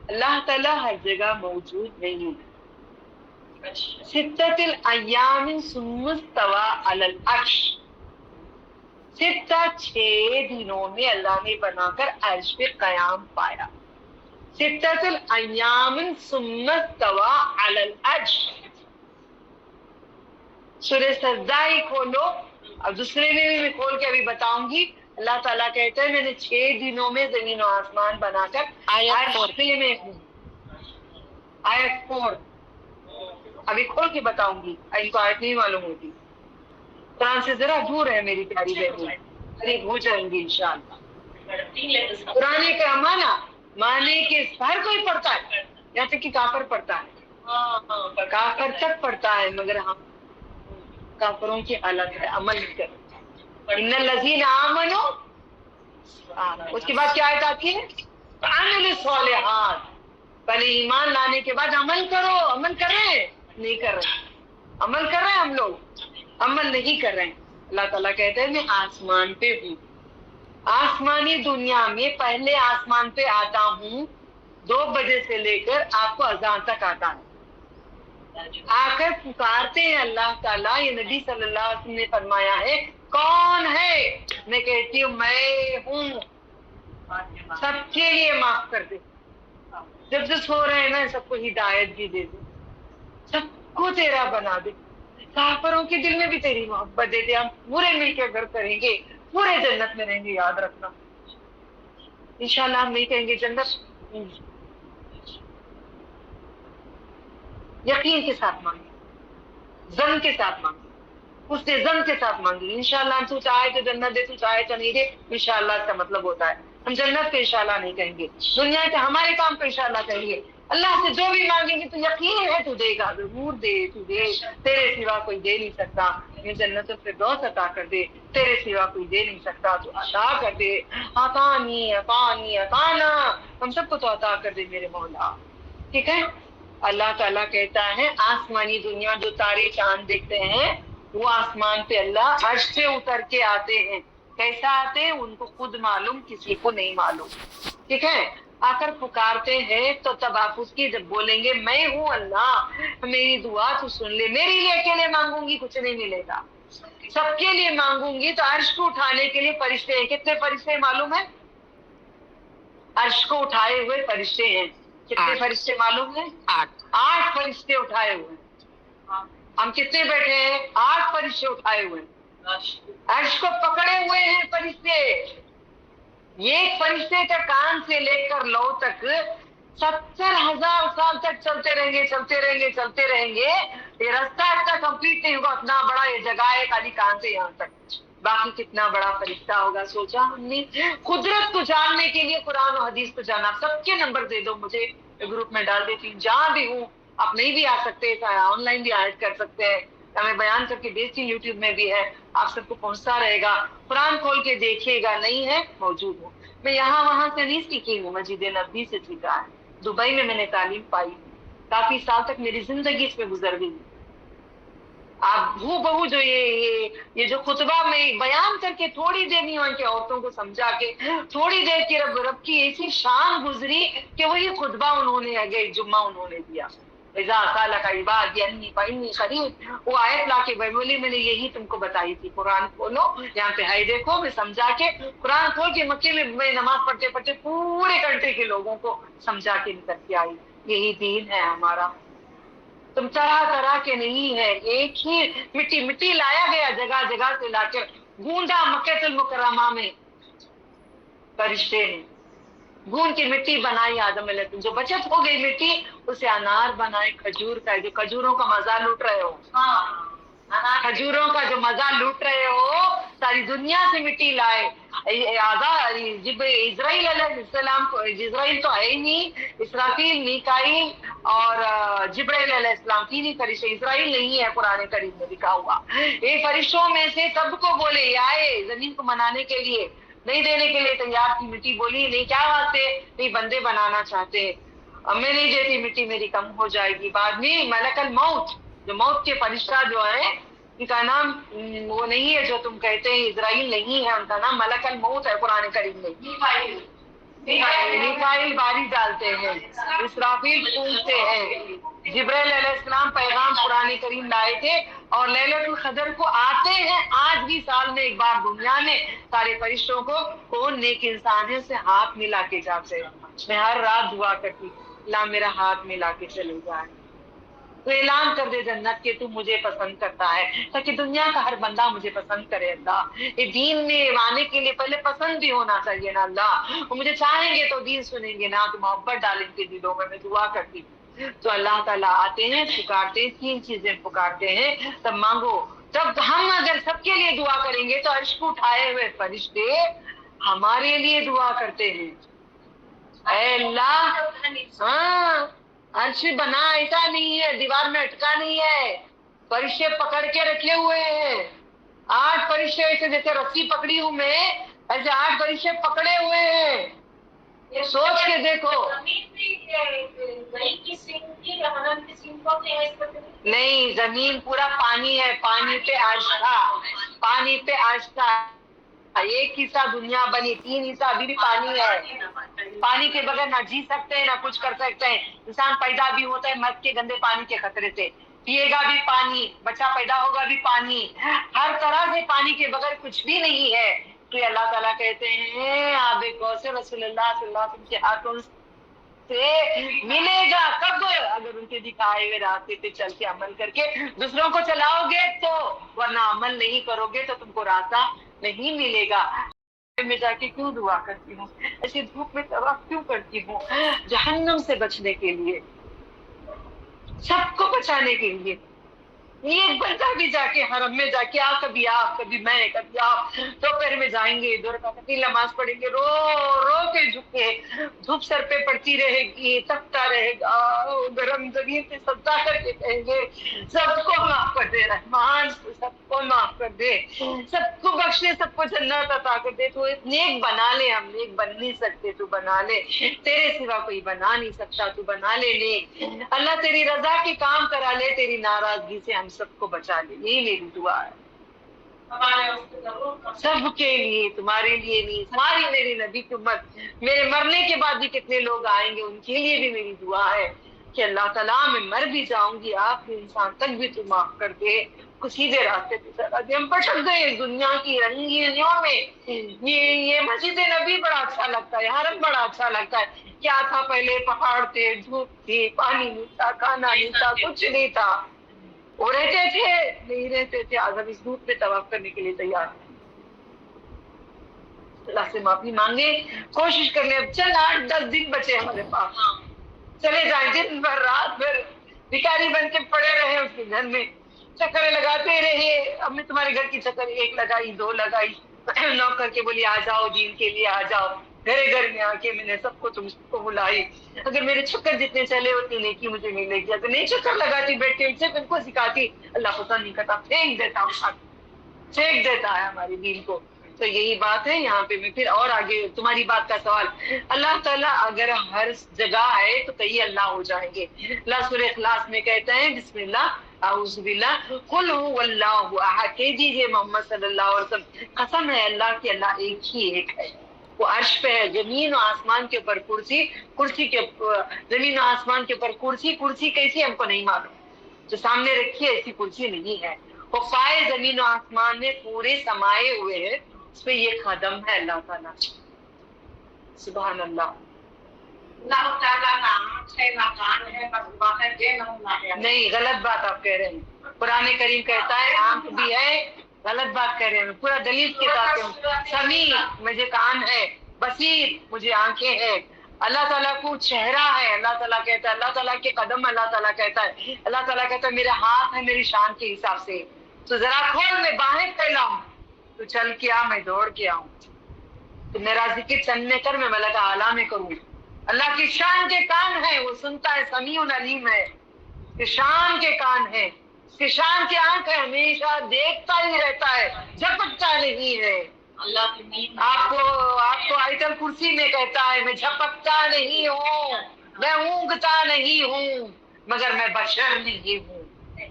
S3: اللہ تعالیٰ ہر جگہ موجود نہیں. ستۃ الایام ثم استوى علی العرش. 6 دنوں میں اللہ نے بنا کر عرش پہ قیام پایا. ستۃ الایام ثم استوى علی العرش. سورہ سجدہ ہی کھولو، اور دوسرے میں بھی میں کھول کے ابھی بتاؤں گی. اللہ تعالیٰ کہتے ہیں میں نے 6 دنوں میں زمین و آسمان بنا کر عرش پہ میں ہوں. آیت 4 ابھی کھول کے بتاؤں گی، ان کو آیت نہیں معلوم ہوتی. قرآن سے ذرا دور ہے میری پیاری بہنیں، قریب ہو جائیں گی انشاءاللہ. قرآن کا مانے کے ہر کوئی پڑھتا ہے، یہاں تک کہ کافر پڑھتا ہے، کافر تک پڑھتا ہے، مگر ہم کافروں کی حالت ہے عمل نہیں کرتے. ان الذین آمنوا، اس کے بعد کیا آیت آتی ہے؟ وعملوا الصالحات. پہلے ایمان لانے کے بعد عمل کرو. عمل کر رہے ہیں؟ نہیں کر رہے. عمل کر رہے ہیں ہم لوگ؟ عمل نہیں کر رہے ہیں. اللہ تعالیٰ کہتے ہیں میں آسمان پہ ہوں. آسمانی دنیا میں پہلے آسمان پہ آتا ہوں 2 بجے سے لے کر آپ کو اذان تک آتا ہے. آ کر پکارتے ہیں اللہ تعالیٰ. یہ نبی صلی اللہ علیہ وسلم نے فرمایا ہے کون ہے؟ میں کہتی ہوں میں ہوں. سب کے لیے معاف کر دے. جب سے سو رہے ہیں نا سب کو ہدایت بھی دے دے، سب کو تیرا بنا دے. کافروں کے دل میں بھی تیری محبت دے دے. ہم پورے مل کے گھر کریں گے، پورے جنت میں رہیں گے. یاد رکھنا انشاءاللہ ہم نہیں کہیں گے جنت. یقین کے ساتھ مانگی, زن کے ساتھ مانگی, اس نے زن کے ساتھ مانگی. انشاءاللہ تو چاہے تو جنت دے, تو چاہے تو نہیں دے. انشاءاللہ اس کا مطلب ہوتا ہے ہم جنت کو انشاءاللہ نہیں کہیں گے, دنیا کے ہمارے کام کو انشاءاللہ کہیں گے. اللہ سے جو بھی مانگیں گے تو یقین ہے تو دے گا, ضرور دے, تو دے, تیرے سوا کوئی دے نہیں سکتا. یہ جنت الفردوس عطا کر دے, تیرے سوا کوئی دے نہیں سکتا, تو عطا کر دے. عطانی عطانی عطانا, ہم سب کو تو عطا کر دے میرے مولا. ٹھیک ہے. اللہ تعالیٰ کہتا ہے آسمانی دنیا جو تارے چاند دیکھتے ہیں وہ آسمان پہ اللہ عرش سے اتر کے آتے ہیں. کیسا آتے ہیں ان کو خود معلوم, کسی کو نہیں معلوم. ٹھیک ہے. آ کر پکارتے ہیں تو تب آپ اس کی جب بولیں گے میں ہوں اللہ, میری دعا تو سن لے. میرے لیے اکیلے مانگوں گی کچھ نہیں ملے گا, سب کے لیے مانگوں گی. تو عرش کو اٹھانے کے لیے فرشتے ہیں. کتنے فرشتے معلوم ہے؟ عرش کو اٹھائے ہوئے فرشتے ہیں. کتنے فرشتے معلوم ہیں؟ 8 فرشتے اٹھائے ہوئے. ہم کتنے بیٹھے ہیں؟ 8 فرشتے اٹھائے ہوئے. عرش کو پکڑے ہوئے ہیں فرشتے. ایک فرشتے کا کان سے لے کر لو تک 70,000 سال تک چلتے رہیں گے, چلتے رہیں گے, چلتے رہیں گے. یہ راستہ اتنا کمپلیٹ نہیں ہوگا, اتنا بڑا یہ جگہ ہے خالی کان سے یہاں تک. باقی کتنا بڑا فرشتہ ہوگا سوچا ہم نے؟ قدرت کو جاننے کے لیے قرآن و حدیث کو جانا. سب کے نمبر دے دو مجھے, گروپ میں ڈال دیتی ہوں. جہاں بھی ہوں آپ نہیں بھی آ سکتے, آن لائن بھی ایڈ کر سکتے ہیں, ہمیں بیان کر کے بیچتی, یوٹیوب میں بھی ہے, آپ سب کو پہنچتا رہے گا. قرآن کھول کے دیکھیے گا, نہیں ہے موجود ہوں. میں یہاں وہاں سے نہیں سیکھی ہوں, مسجد نبوی سے سیکھا ہے. دبئی میں نے تعلیم پائی, کافی سال تک میری زندگی اس میں گزر گئی. آپ ہو بہو جو یہ جو خطبہ میں بیان کر کے تھوڑی دیر نہیں وہاں کی عورتوں کو سمجھا کے تھوڑی دیر کی رب کی ایسی شان گزری کہ وہی خطبہ انہوں نے آگے جمعہ انہوں نے دیا. اذا سالک عبادی انی فانی قریب, وہ آیت لا کے بولی, میں نے یہی تم کو بتائی تھی. قرآن کھولو, یہاں پہ ہے دیکھو, میں سمجھا کے قرآن کھول کے مکے میں نماز پڑھتے پڑھتے پورے کنٹری کے لوگوں کو سمجھا کے نکل کے آئی. یہی دین ہے ہمارا. تم طرح طرح کے نہیں ہے, ایک ہی مٹی مٹی لایا گیا جگہ جگہ سے لا کر گوندا مکہ المکرمہ میں فرشتے نے گون کی مٹی بنائی. آدم علیہ السلام جو بچت ہو گئی مٹی اسے انار بنائے, کھجور کا, جو کھجوروں کا مزہ لوٹ رہے ہو, کھجوروں کا جو مزہ لوٹ رہے ہو, ساری دنیا سے مٹی لائے. جب اسرائیل علیہ السلام کو, اسرائیل تو ہے ہی نہیں, اسرافیل, میکائیل اور جبرائیل علیہ السلام, 3 ہی فرشتے. اسرائیل نہیں ہے قرآن کریم میں لکھا ہوا. یہ فرشتوں میں سے سب کو بولے یہ آئے زمین کو منانے کے لیے, نہیں دینے کے لیے تیار تھی. مٹی بولی نہیں, کیا واسطے, نہیں بندے بنانا چاہتے, اب میں نہیں دیتی مٹی, میری کم ہو جائے گی. بعد میں ملک الموت, جو موت کے فرشتہ جو ہے, ان کا نام وہ نہیں ہے جو تم کہتے ہیں, اسرائیل نہیں ہے, ان کا نام ملک الموت ہے قرآن کریم میں. میکائیل باری ڈالتے ہیں, اسرافیل پونچتے ہیں, جبرائیل علیہ السلام پیغام قرآن کریم لائے تھے, اور لیلۃ القدر کو آتے ہیں آج بھی سال میں ایک بار دنیا میں سارے فرشتوں کو. کون نیک انسان ہے اسے ہاتھ ملا کے جاتے ہیں. میں ہر رات دعا کرتی, اللہ میرا ہاتھ ملا کے چلے جائے, تو اعلان کر دے جنت کے تو مجھے پسند کرتا ہے, تاکہ دنیا کا ہر بندہ مجھے پسند کرے. اللہ یہ دین میں آنے کے لیے پہلے پسند بھی ہونا چاہیے نا اللہ, وہ مجھے چاہیں گے تو دین سنیں گے نا, تو محبت ڈالیں گے دلوں میں. میں دعا کرتی ہوں تو اللہ تعالیٰ آتے ہیں, پکارتے ہیں, 3 چیزیں پکارتے ہیں, تب مانگو. تب ہم اگر سب کے لیے دعا کریں گے تو عرش کو اٹھائے ہوئے فرشتے ہمارے لیے دعا کرتے ہیں. اے اللہ, ہاں عرش بنا ایسا نہیں ہے, دیوار میں اٹکا نہیں ہے, فرشتے پکڑ کے رکھے ہوئے ہیں. 8 فرشتے ایسے جیسے رسی پکڑی ہوں میں, ایسے 8 فرشتے پکڑے ہوئے ہیں. سوچ کے دیکھو. نہیں, زمین پورا پانی ہے, پانی پہ عرش تھا, پانی پہ عرش تھا. ایک حصہ دنیا بنی, 3 حصہ ابھی بھی پانی ہے. پانی کے بغیر نہ جی سکتے ہیں نہ کچھ کر سکتے ہیں. انسان پیدا بھی ہوتا ہے مرد کے گندے پانی کے خطرے سے, پیے گا بھی پانی, بچہ پیدا ہوگا بھی پانی, ہر طرح سے پانی کے بغیر کچھ بھی نہیں ہے. تو اللہ تعالیٰ کہتے ہیں آب کوثر رسول اللہ صلی اللہ علیہ وسلم کے ہاتھوں سے ملے گا. کب؟ اگر ان کے دکھائے ہوئے راستے پہ چل کے عمل کر کے دوسروں کو چلاؤ گے تو, ورنہ عمل نہیں کرو گے تو تم کو راستہ نہیں ملے گا. میں جا کے کیوں دعا کرتی ہوں, ایسی دھوپ میں طواف کیوں کرتی ہوں؟ جہنم سے بچنے کے لیے. سب کو بچانے کے لیے. ایک بندہ بھی جا کے حرم میں جا کے آپ کبھی میں کبھی آپ دوپہر میں جائیں گے, 2 رکعت کی نماز پڑھیں گے, رو رو کے جھک کے, دھوپ سر پہ پڑتی رہے گی, تپتا رہے گا, گرم زمین پہ سجدہ کر کے کہیں گے سب کو معاف کر دے رحمان, سب کو معاف کر دے, سب کو بخشے, سب کو جنت عطا کر دے. تو نیک بنا لے, ہم نیک بن نہیں سکتے, تو بنا لے, تیرے سوا کوئی بنا نہیں سکتا, تو بنا لے نیک. اللہ تیری رضا کے کام کرا لے, تیری ناراضگی سے ہم سب کو بچا لے. یہی میری دعا ہے سب کے لیے, تمہارے لیے نہیں, تمہاری میری نبی کی امت, میرے مرنے کے بعد بھی کتنے لوگ آئیں گے, ان کے لیے بھی میری دعا ہے کہ اللہ تعالیٰ میں مر بھی جاؤں گی, آخری انسان تک بھی تو معاف کر دے, کو سیدھے راستے پہ چلا دے. ہم پٹک گئے اس دنیا کی رنگینیوں میں. یہ مسجد نبی بڑا اچھا لگتا ہے, حرم بڑا اچھا لگتا ہے. کیا تھا پہلے؟ پہاڑ تھے, دھوپ تھی, پانی نہیں تھا, کھانا نہیں تھا, کچھ نہیں تھا. وہ رہتے تھے نہیں رہتے تھے, آج ہم اس دھوپ میں طواف کرنے کے لیے تیار ہیں. اللہ سے معافی مانگے, کوشش کرنے. اب چل 8-10 دن بچے ہمارے پاس, چلے جائیں دن بھر رات بھر بھکاری بن کے پڑے رہے اس کے گھر میں, چکریں لگاتے رہے. ہم نے تمہارے گھر کی چکر 1 لگائی, 2 لگائی, نوکر کے بولی آ جاؤ دین کے لیے آ جاؤ. گھر گھر میں آ کے میں نے سب کو تم کو بلائی. اگر میرے چکر جتنے چلے اتنی نیکی مجھے ملے گی, اگر نہیں چکر لگاتی بیٹھ کے صرف ان کو سکھاتی, اللہ پتہ نہیں کرتا, پھینک دیتا ہے ہمارے دین کو. تو یہی بات ہے. یہاں پہ میں پھر اور آگے تمہاری بات کا سوال, اللہ تعالیٰ اگر ہر جگہ ہے تو کئی اللہ ہو جائیں گے. اللہ سورہ اخلاص میں کہتے ہیں بسم اللہ اعوذ باللہ قل هو اللہ احد, کہہ دیجیے محمد صلی اللہ علیہ وسلم, قسم ہے اللہ کی اللہ ایک ہی ایک ہے. وہ عرش پہ ہے, زمین و آسمان کے اوپر کرسی, کرسی کے زمین و آسمان کے اوپر کرسی. کرسی کیسی ہم کو نہیں معلوم, جو سامنے رکھی ہے ایسی کرسی نہیں ہے. وہ پائے زمین و آسمان میں پورے سمائے ہوئے ہیں, اس پہ یہ قدم ہے اللہ تعالیٰ. سبحان اللہ. نہیں, غلط بات آپ کہہ رہے ہیں. قرآن کریم کہتا ہے آنکھ بھی ہے, غلط بات کہہ رہے ہیں. پورا دلیل کے ساتھ, سمیع مجھے کان ہے, بصیر مجھے آنکھیں ہیں. اللہ تعالیٰ کو چہرہ ہے, اللہ تعالیٰ کہتا ہے, اللہ تعالیٰ کے قدم اللہ تعالیٰ کہتا ہے, اللہ تعالیٰ کہتا ہے میرا ہاتھ ہے میری شان کے حساب سے. تو ذرا کھول, میں باہیں پھیلاؤں, تو چل کے آ, میں دوڑ کے آؤں. تو میرا ذکر چند میں کر, میں ملک اعلیٰ میں کروں. اللہ کی شان کے کان ہے, وہ سنتا ہے, سمیع علیم ہے. اس کے شان کے کان ہے, اس کے شان کی آنکھ ہے, ہمیشہ دیکھتا ہی رہتا ہے, جھپکتا نہیں ہے. آپ کو آیت الکرسی میں کہتا ہے میں جھپکتا نہیں ہوں, میں اونگتا نہیں ہوں, مگر میں بشر نہیں ہوں,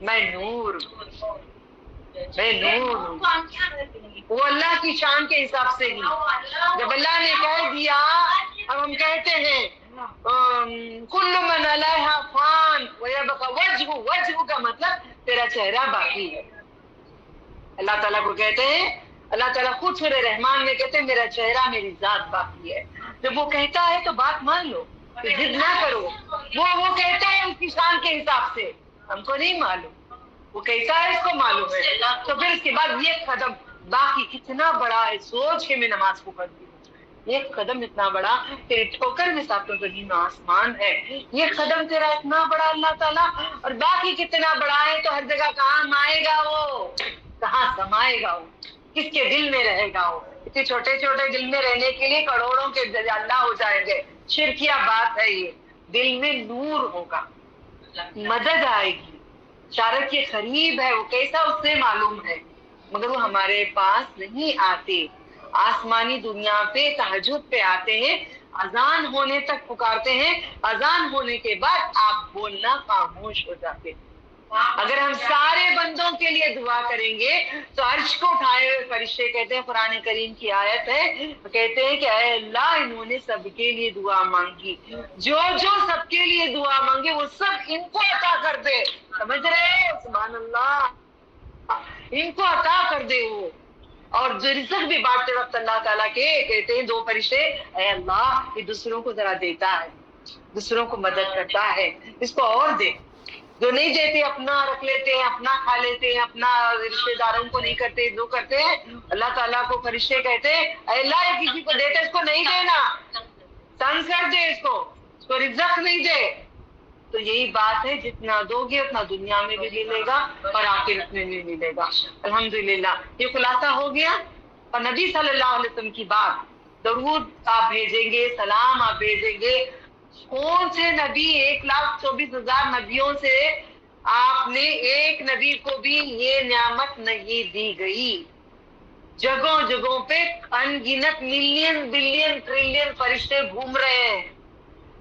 S3: میں نور ہوں, میں نور ہوں. وہ اللہ کی شان کے حساب سے ہی. جب اللہ نے کہہ دیا, اب ہم کہتے ہیں کل من علیہا فان ویبقى وجہ, وجہ کا مطلب تیرا چہرہ باقی ہے. اللہ تعالیٰ کو کہتے ہیں, اللہ تعالیٰ خود سورہ رحمان میں کہتے ہیں میرا چہرہ میری ذات باقی ہے. جب وہ کہتا ہے تو بات مان لو, ضد نہ کرو. وہ کہتا ہے اس کی شان کے حساب سے, ہم کو نہیں معلوم, وہ کہتا ہے اس کو معلوم ہے. تو پھر اس کے بعد یہ قدم باقی کتنا بڑا ہے, سوچ کے میں نماز کو پڑھتی ہوں. یہ قدم اتنا بڑا, تیرے ٹھوکر میں ساتوں زمین و آسمان ہے. یہ قدم تیرا اتنا بڑا اللہ تعالیٰ, اور باقی کتنا بڑا ہے. تو ہر جگہ کہاں آئے گا وہ, کہاں سمائے گا وہ, کس کے دل میں رہے گا وہ. اتنے چھوٹے چھوٹے دل میں رہنے کے لیے کروڑوں کے اللہ ہو جائیں گے. شرکیہ بات ہے یہ. دل میں نور ہوگا, مدد آئے گی. شارک کے قریب ہے, وہ کیسا اس سے معلوم ہے, مگر وہ ہمارے پاس نہیں آتے. آسمانی دنیا پہ تہجد پہ آتے ہیں, اذان ہونے تک پکارتے ہیں, اذان ہونے کے بعد آپ بولنا خاموش ہو جاتے. اگر ہم سارے بندوں کے لیے دعا کریں گے تو عرش کو اٹھائے ہوئے فرشتے کہتے ہیں, قرآن کریم کی آیت ہے, کہتے ہیں کہ اے اللہ انہوں نے سب کے لیے دعا مانگی, جو سب کے لیے دعا مانگے وہ سب ان کو عطا کر دے. سمجھ رہے, سبحان اللہ, ان کو عطا کر دے وہ. اور جو رزق بھی بانٹتے وقت اللہ تعالیٰ کے کہتے ہیں 2 فرشتے, اے اللہ یہ دوسروں کو ذرا دیتا ہے, دوسروں کو مدد کرتا ہے, اس کو اور دے. جو نہیں دیتے اپنا رکھ لیتے ہیں, اپنا کھا لیتے ہیں, اپنا رشتے داروں کو نہیں کرتے, جو کرتے ہیں. اللہ تعالیٰ کو فرشتے کہتے ہیں اے اللہ یہ کسی کو دیتے, اس کو نہیں دینا, تنگ کر دے, اس کو رزق نہیں دے. تو یہی بات ہے، جتنا دو گے اتنا دنیا میں بھی ملے گا اور آخرت میں بھی ملے گا. الحمدللہ یہ خلاصہ ہو گیا. اور نبی صلی اللہ علیہ وسلم کی بات، درود آپ بھیجیں گے، سلام آپ بھیجیں گے. کون سے نبی 1,24,000 نبیوں سے آپ نے ایک نبی کو بھی یہ نعمت نہیں دی گئی. جگہوں جگہوں پہ ان گنت ملین بلین ٹریلین فرشتے گھوم رہے ہیں.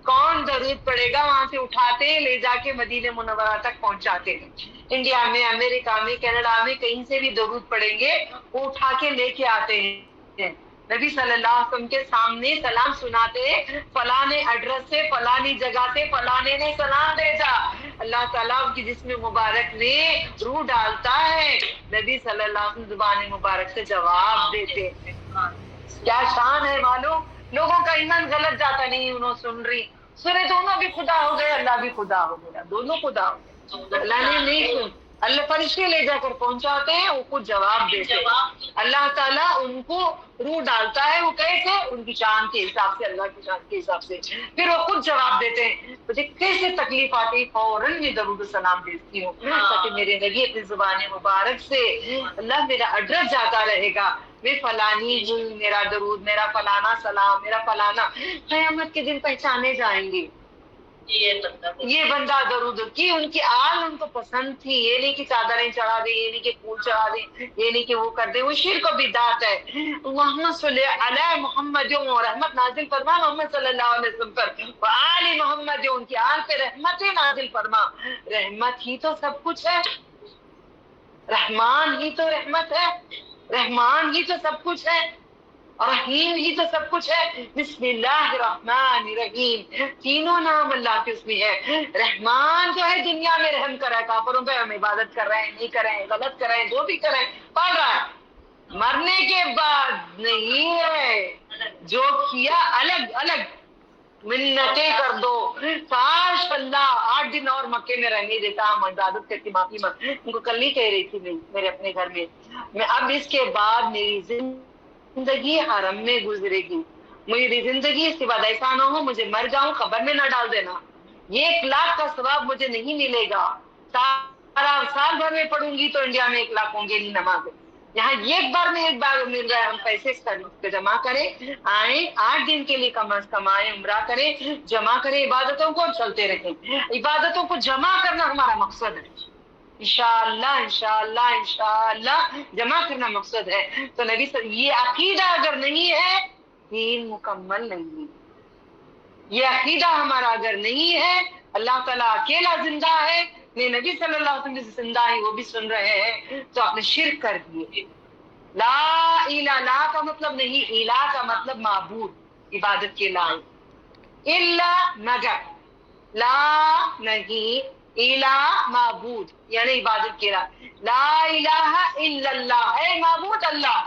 S3: کون درود پڑے گا؟ وہاں سے اٹھاتے ہیں، لے جا کے مدینہ منورہ تک پہنچاتے ہیں. انڈیا میں، امریکہ میں، کینیڈا میں کہیں سے بھی درود پڑیں گے وہ اٹھا کے لے کے آتے ہیں. نبی صلی اللہ علیہ وسلم کے سامنے سلام سناتے ہیں، فلاں ایڈریس سے، فلانی جگہ سے فلانے نے سلام بھیجا. اللہ تعالیٰ ان کی جسم مبارک میں روح ڈالتا ہے، نبی صلی اللہ علیہ وسلم زبان مبارک سے جواب دیتے ہیں. کیا شان ہے معلوم. لوگوں کا ایمان غلط جاتا نہیں، انہوں سن رہی سنے، دونوں بھی خدا ہو گئے، اللہ بھی خدا ہو گیا، دونوں خدا ہو گئے. اللہ نے نہیں سن، اللہ فرشتے لے جا کر پہنچاتے ہیں، وہ خود جواب دیتے ہیں. اللہ تعالیٰ ان کو روح ڈالتا ہے، وہ کیسے؟ ان کی شان کے حساب سے، اللہ کی شان کے حساب سے، پھر وہ خود جواب دیتے ہیں. مجھے کیسے تکلیف آتی، فوراً میں درود و سلام بھیجتی ہوں تاکہ میرے نبی اپنی زبان مبارک سے اللہ میرا ایڈریس جاتا رہے گا، میں فلانی ہوں، میرا درود، میرا فلانا سلام، میرا فلانا. قیامت کے دن پہچانے جائیں گے یہ بندہ درود کی. ان کی آل ان کو پسند تھی، یہ نہیں کہ چادریں چڑھا دیں، یہ نہیں کہ پھول چڑھا دیں، یہ نہیں کہ وہ کر دیں، وہ شرک و بدعت ہے. محمد صلی علی محمد رحمت نازل فرما محمد صلی اللہ علیہ وسلم پر، آل محمد ان کی آل پہ رحمت نازل فرما. رحمت ہی تو سب کچھ ہے، رحمان ہی تو رحمت ہے، رحمان ہی تو سب کچھ ہے، اور رحیم ہی تو سب کچھ ہے. بسم اللہ الرحمن الرحیم، تینوں نام اللہ کے اس میں ہے. رحمان جو ہے دنیا میں رحم کر رہا ہے، کافروں پہ ہم عبادت کر رہے ہیں، نہیں کر رہے ہیں، غلط کر رہے ہیں، جو بھی کر رہے ہیں پڑھ رہا ہے. مرنے کے بعد نہیں ہے، جو کیا الگ الگ منتیں کر دو. کاش اللہ 8 دن اور مکے میں رہنے دیتا، ہم عبادت کر کے معافی مانگ. ان کو کل نہیں کہہ رہی تھی میں میرے اپنے گھر میں اب اس کے بعد میری زندگی حرم میں گزرے گی. میری زندگی اس کے بعد ایسا نہ ہو مجھے مر جاؤں قبر میں نہ ڈال دینا. یہ 1 لاکھ کا ثواب مجھے نہیں ملے گا. سال بھر میں پڑھوں گی تو انڈیا میں 1 لاکھ ہوں گے نہیں نماز. یہاں ایک بار مل رہا ہے. ہم پیسے جمع کریں، آئیں 8 دن کے لیے کم از کم آئیں، عمرہ کریں، جمع کریں عبادتوں کو، چلتے رہیں. عبادتوں کو جمع کرنا ہمارا مقصد ہے. انشاءاللہ انشاءاللہ انشاءاللہ جمع کرنا مقصد ہے. تو نبی یہ عقیدہ اگر نہیں ہے دین مکمل نہیں ہے. یہ عقیدہ ہمارا اگر نہیں ہے، اللہ تعالیٰ اکیلا زندہ ہے، میں نبی صلی اللہ علیہ وسلم سے زندہ ہے وہ بھی سن رہے ہیں، تو آپ نے شرک کر دیے. لا الہ، لا کا مطلب نہیں، الہ کا مطلب معبود، عبادت کے لائق. الا مگر، لا نہیں، الہ معبود یعنی عبادت کے لائق. لا الہ الا اللہ ہے معبود اللہ،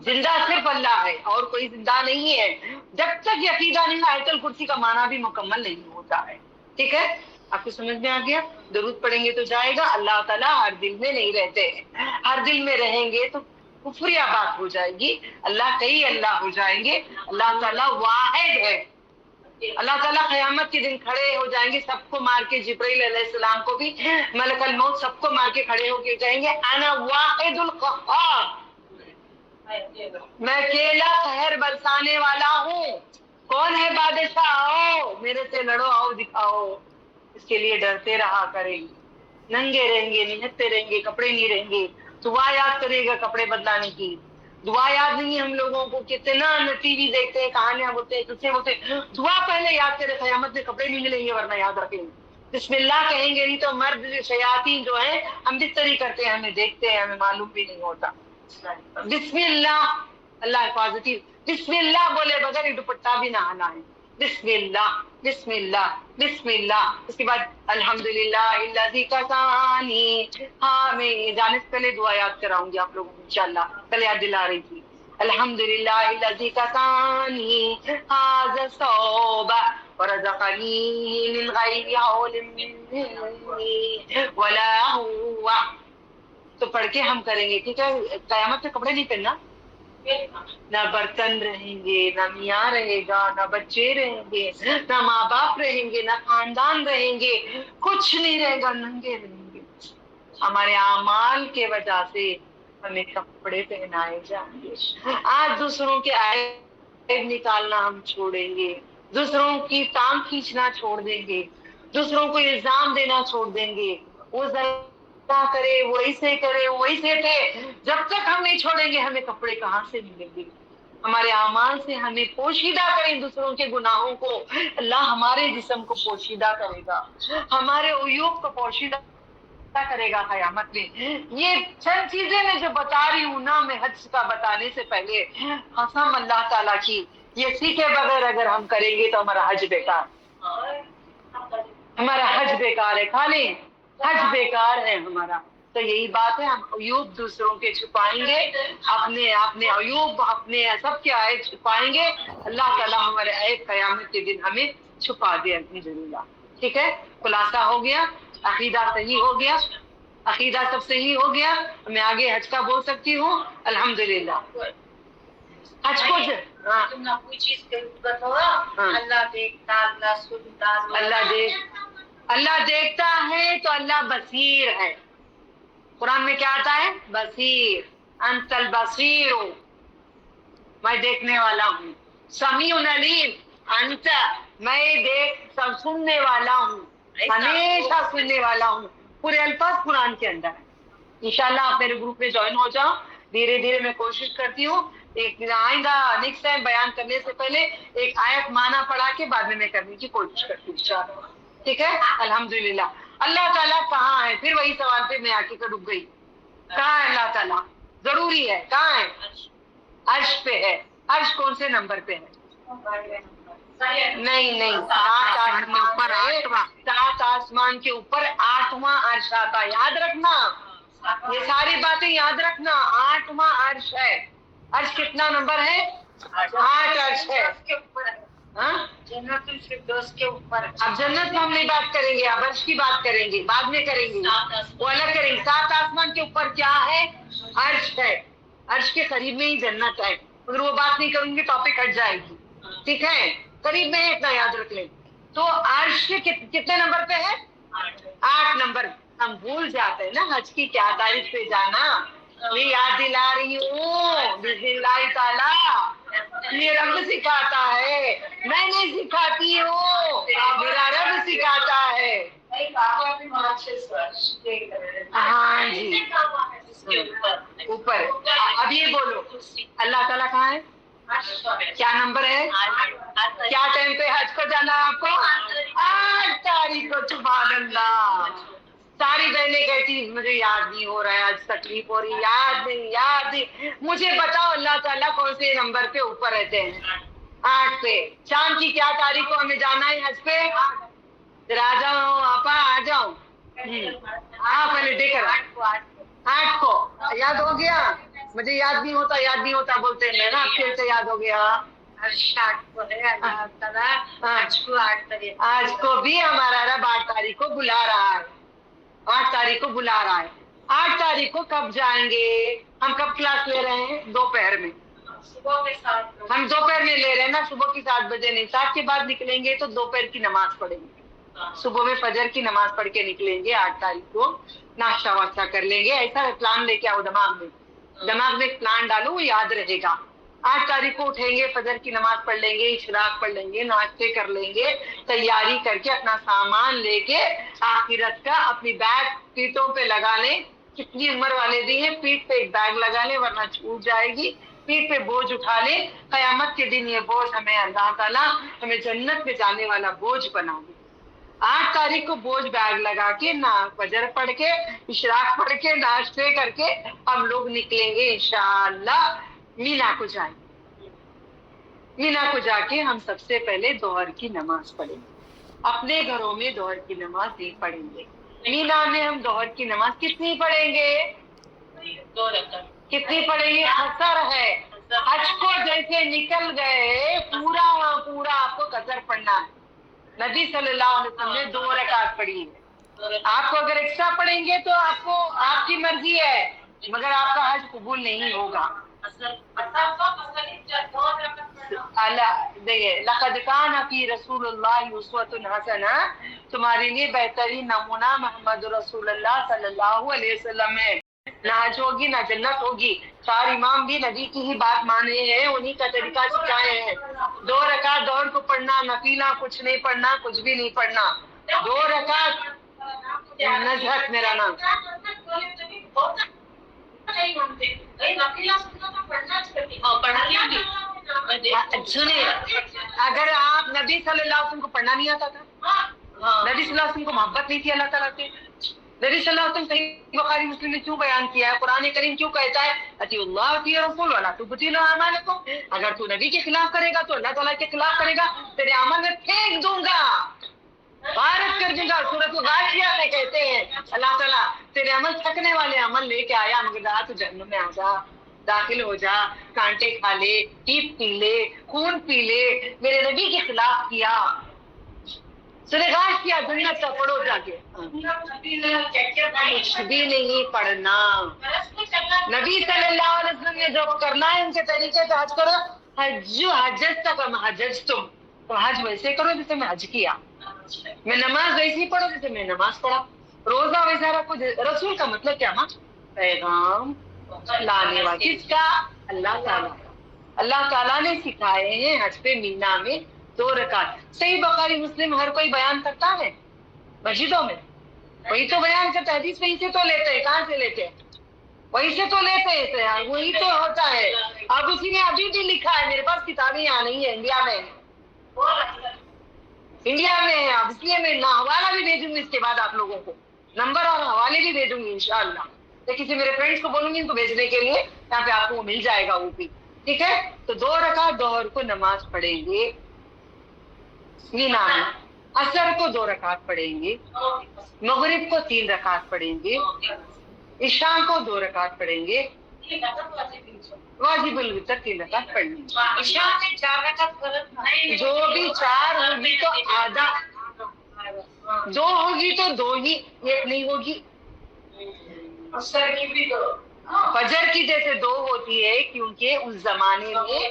S3: زندہ صرف اللہ ہے اور کوئی زندہ نہیں ہے. جب تک یہ عقیدہ نہیں، آیت الکرسی کا معنی بھی مکمل نہیں ہوتا ہے. ٹھیک ہے، آپ کو سمجھ میں آ گیا؟ درود پڑھیں گے تو جائے گا. اللہ تعالیٰ ہر دل میں نہیں رہتے ہیں، ہر دل میں رہیں گے تو کفریہ بات ہو جائے گی. اللہ کئی اللہ ہو جائیں گے. اللہ تعالیٰ واحد ہے. اللہ تعالیٰ قیامت کے دن کھڑے ہو جائیں گے، سب کو مار کے، جبرائیل علیہ السلام کو بھی، ملک الموت سب کو مار کے کھڑے ہو کے کہیں گے انا واحد القہار، میں اکیلا قہر برسانے والا ہوں. کون ہے بادشاہ؟ آؤ میرے سے لڑو، آؤ دکھاؤ. اس کے لیے ڈرتے رہا کریں گے، ننگے رہیں گے، نہتے رہیں گے، کپڑے نہیں رہیں گے. دعا یاد کرے گا کپڑے بدلانے کی. دعا یاد نہیں ہے ہم لوگوں کو. کتنا ٹی وی دیکھتے ہیں، کہانیاں بولتے ہیں، کسے بولتے ہیں. دعا پہلے یاد کرے، قیامت میں کپڑے نہیں ملیں گے ورنہ یاد رکھیں گے. بسم اللہ کہیں گے نہیں تو مرد شیاطین جو ہیں ہم بستری کرتے ہیں، ہمیں دیکھتے ہیں، ہمیں معلوم بھی نہیں ہوتا. بسم اللہ، اللہ حفاظتی. بسم اللہ بولے بغیر دوپٹہ بھی نہ ہلائیں. بسم اللہ بسم اللہ بسم اللہ. اس کے بعد الحمدللہ الذی کسانی. ہاں میں جانے سے پہلے دعا یاد کراؤں گی آپ لوگوں کو انشاءاللہ، کل یاد دلا رہی تھی. الحمدللہ الذی کسانی ھذا الثوب ورزقنی من غیر حول منی ولا هو. تو پڑھ کے ہم کریں گے. ٹھیک ہے، قیامت میں کپڑے نہیں پہننا، نہ برتن رہیں گے، نہ میاں رہے گا، نہ بچے رہیں گے، نہ ماں باپ رہیں گے، نہ خاندان رہیں گے، کچھ نہیں رہے گا، ننگے رہیں گے۔ ہمارے اعمال کے وجہ سے ہمیں کپڑے پہنائے جائیں گے۔ آج دوسروں کے عیب نکالنا ہم چھوڑیں گے، دوسروں کی ٹانگ کھینچنا چھوڑ دیں گے، دوسروں کو الزام دینا چھوڑ دیں گے، وہ ذرا کرے، وہ ایسے کرے، وہ ایسے تھے۔ جب تک ہم نہیں چھوڑیں گے ہمیں کپڑے کہاں سے ملیں گے؟ ہمارے اعمال سے ہمیں پوشیدہ کریں دوسروں کے گناہوں کو، اللہ ہمارے جسم کو پوشیدہ کرے گا، ہمارے عیوب کو پوشیدہ کرے گا قیامت میں۔ یہ چند چیزیں میں جو بتا رہی ہوں نا، میں حج کا بتانے سے پہلے قسم اللہ تعالیٰ کی، یہ سیکھے بغیر اگر ہم کریں گے تو ہمارا حج بیکار، ہمارا حج بیکار ہے، خالی حج بیکار ہے ہمارا۔ تو یہی بات ہے، ہم عیوب دوسروں کے چھپائیں گے، اپنے عیوب، اپنے سب کے عیب چھپائیں گے، اللہ تعالیٰ ہمارے عیب قیامت کے دن ہمیں چھپا دے الحمدللہ۔ ٹھیک ہے، خلاصہ ہو گیا، عقیدہ صحیح ہو گیا، عقیدہ سب صحیح ہو گیا، میں آگے حج کا بول سکتی ہوں الحمدللہ۔ حج کو کوئی چیز اللہ دیکھتا، اللہ سنتا، اللہ دیکھتا ہے تو اللہ بصیر ہے۔ قرآن میں کیا آتا ہے؟ بصیر، انت البصیر، میں دیکھنے والا ہوں۔ سمیع علیم، انت، میں سب سننے والا ہوں، ہمیشہ سننے والا ہوں۔ پورے الفاظ قرآن کے اندر ہے۔ انشاءاللہ آپ میرے گروپ میں جوائن ہو جاؤ، دھیرے دھیرے میں کوشش کرتی ہوں ایک آئندہ نیکسٹ ٹائم بیان کرنے سے پہلے ایک آیت معنی پڑھا کے بعد میں کرنے کی کوشش کرتی ہوں انشاءاللہ۔ ٹھیک ہے، الحمدللہ۔ اللہ تعالیٰ کہاں ہے؟ پھر وہی سوال پہ میں آ کے رک گئی، کہاں ہے اللہ تعالیٰ؟ ضروری ہے، کہاں ہے؟ عرش پہ ہے۔ عرش کون سے نمبر پہ ہے؟ نہیں، سات آسمان کے اوپر 8واں عرش آتا ہے، یاد رکھنا، یہ ساری باتیں یاد رکھنا، 8واں عرش ہے۔ عرش کتنا نمبر ہے؟ 8 عرش ہے۔ جنت الفردوس کے اوپر۔ اب جنت میں ہم نہیں بات کریں گے، اب عرش کی بات کریں گے، بعد میں کریں گے، وہ الگ کریں گے۔ 7 آسمان کے اوپر کیا ہے؟ عرش ہے۔ عرش کے قریب میں ہی جنت ہے، اگر وہ بات نہیں کروں گی ٹاپک ہٹ جائے گی۔ ٹھیک ہے، قریب میں ہے، اتنا یاد رکھ لیں۔ تو عرش کتنے نمبر پہ ہے؟ 8 نمبر۔ ہم بھول جاتے ہیں نا حج کی کیا تاریخ پہ جانا، میں یاد دلا رہی ہوں بسم اللہ تعالی۔ یہ رب سکھاتا ہے، میں نہیں سکھاتی ہوں، میرا رب سکھاتا ہے۔ ہاں جی، اوپر۔ اب یہ بولو اللہ تعالیٰ کہاں ہے؟ کیا نمبر ہے؟ کیا ٹائم پہ حج کو جانا ہے آپ کو؟ 8 تاریخ کو۔ سبحان اللہ۔ ساری بہنیں کہتی مجھے یاد نہیں ہو رہا ہے، آج تکلیف ہو رہی، یاد نہیں۔ مجھے بتاؤ اللہ تعالیٰ کون سے نمبر پہ اوپر رہتے ہیں؟ 8 پہ۔ چاند کی کیا تاریخ کو ہمیں جانا ہے حج پہ؟ ذرا آ جاؤ آپا، آ جاؤ۔ ہاں پہلے دے کر 8 کو یاد ہو گیا؟ مجھے یاد نہیں ہوتا بولتے ہیں نا، پھر سے یاد ہو گیا۔ آج کو بھی ہمارا رب 8 تاریخ کو بلا رہا ہے، 8 تاریخ کو بلا رہا ہے۔ 8 تاریخ کو کب جائیں گے ہم؟ کب کلاس لے رہے ہیں؟ دوپہر میں۔ ہم دوپہر میں لے رہے ہیں نا، صبح کی 7 بجے نہیں، 7 کے بعد نکلیں گے تو دوپہر کی نماز پڑھیں گے، صبح میں فجر کی نماز پڑھ کے نکلیں گے۔ 8 تاریخ کو ناشتہ واشتہ کر لیں گے، ایسا پلان لے کے آؤ دماغ میں ایک پلان ڈالو، وہ یاد رہے گا۔ 8 تاریخ کو اٹھیں گے، فجر کی نماز پڑھ لیں گے، اشراق پڑھ لیں گے، ناشتے کر لیں گے، تیاری کر کے اپنا سامان لے کے آخرت کا اپنی بیگ پیٹوں پہ لگا لیں۔ کتنی عمر والے بھی ہیں، پیٹ پہ ایک بیگ لگا لیں ورنہ چھوٹ جائے گی، پیٹ پہ بوجھ اٹھا لیں۔ قیامت کے دن یہ بوجھ ہمیں اللہ تعالیٰ ہمیں جنت میں جانے والا بوجھ بنا دے۔ 8 تاریخ کو بوجھ بیگ لگا کے، فجر پڑھ کے، اشراق پڑھ کے، ناشتے کر کے ہم لوگ نکلیں گے انشاءاللہ مینا کو جائیں گے۔ مینا کو جا کے ہم سب سے پہلے ظہر کی نماز پڑھیں گے، اپنے گھروں میں ظہر کی نماز نہیں پڑھیں گے، مینا میں ہم ظہر کی نماز کتنی پڑھیں گے؟ 2 رکعت۔ کتنی پڑھیں گے؟ قصر ہے۔ حج کو جیسے نکل گئے پورا آپ کو قصر پڑھنا ہے۔ نبی صلی اللہ علیہ وسلم نے 2 رکعت پڑھی ہے، آپ کو اگر ایکسٹرا پڑھیں گے تو آپ کی مرضی ہے، مگر آپ کا حج قبول نہیں ہوگا۔ دیکھیے لقد کان فی رسول اللہ اسوۃ حسنہ، تمہارے لیے بہترین نمونہ محمد رسول اللہ صلی اللہ علیہ وسلم ہے۔ نہ حج ہوگی نہ جنت ہوگی، 4 امام بھی نبی کی ہی بات مانے ہیں، انہی کا طریقہ سکھائے ہیں۔ 2 رکعت ظہر کو پڑھنا، نفیلہ کچھ نہیں پڑھنا، کچھ بھی نہیں پڑھنا۔ 2 رکعت نزہت میرا نام سنیے، اگر آپ نبی صلی اللہ علیہ وسلم کو پڑھنا نہیں آتا تھا، نبی صلی اللہ علیہ وسلم کو محبت نہیں تھی اللہ تعالیٰ سے، نبی صلی اللہ علیہ وسلم صحیح بخاری مسلم نے کیوں بیان کیا ہے، قرآن کریم کیوں کہتا ہے اطیعوا اللہ واطیعوا الرسول ولا تبطلوا اعمالکم، اگر تو نبی کے خلاف کرے گا تو اللہ تعالیٰ کے خلاف کرے گا، تیرے عمل میں پھینک دوں گا، غارت کر دوں گا۔ سورۃ الغاشیہ میں کہتے ہیں اللہ تعالیٰ تیرے عمل تھکنے والے عمل لے کے آیا، مگر تو جہنم میں آ جا، داخل ہو جا، کانٹے کھا لے، پیپ پی لے، خون پی لے، میرے نبی کے خلاف کیا۔ سورہ غاشیہ جنت کا پڑھو جا کے، کچھ بھی نہیں پڑھنا۔ نبی صلی اللہ علیہ وسلم نے جو کرنا ہے ان کے طریقے سے حج کرو، حجت تک حجج تم، تو حج ویسے کرو جیسے میں حج کیا، میں نماز ویسی پڑھو جیسے میں نماز پڑھا، روزہ ویسا رکھو۔ رسول کا مطلب کیا ماں؟ پیغام لانے والا، کس کا؟ اللہ تعالیٰ۔ اللہ تعالیٰ نے سکھائے ہیں حج پہ مینا میں 2 رکعت۔ صحیح بخاری مسلم ہر کوئی بیان کرتا ہے مسجدوں میں، وہی تو بیان کرتا ہے، حدیث وہی سے تو لیتے ہیں، کہاں سے لیتے ہیں؟ وہی سے تو لیتے ہیں، وہی تو ہوتا ہے۔ اب اسی نے ابھی بھی لکھا ہے، میرے پاس کتابیں یہاں نہیں ہے، انڈیا میں ہے، اب اس لیے میں حوالہ بھی بھیجوں گی اس کے بعد آپ لوگوں کو، نمبر اور حوالے بھی بھیجوں گی انشاءاللہ، تو کسی میرے فرینڈس کو بولوں گی ان کو بھیجنے کے لیے، یہاں پہ آپ کو وہ مل جائے گا وہ بھی، ٹھیک ہے؟ تو 2 رکعت ظہر کو نماز پڑھیں گے مینا میں، عصر کو 2 رکعت پڑھیں گے، مغرب کو 3 رکعت پڑھیں گے، عشاء کو 2 رکعت پڑھیں گے، واجب الوتر 3 رکعت پڑھیں گے۔ عشاء میں 4 رکعت جو بھی 4 ہوگی تو آدھا، 2 ہوگی تو 2 ہی، 1 نہیں ہوگی۔ فجر کی جیسے 2 ہوتی ہے، کیونکہ اس زمانے میں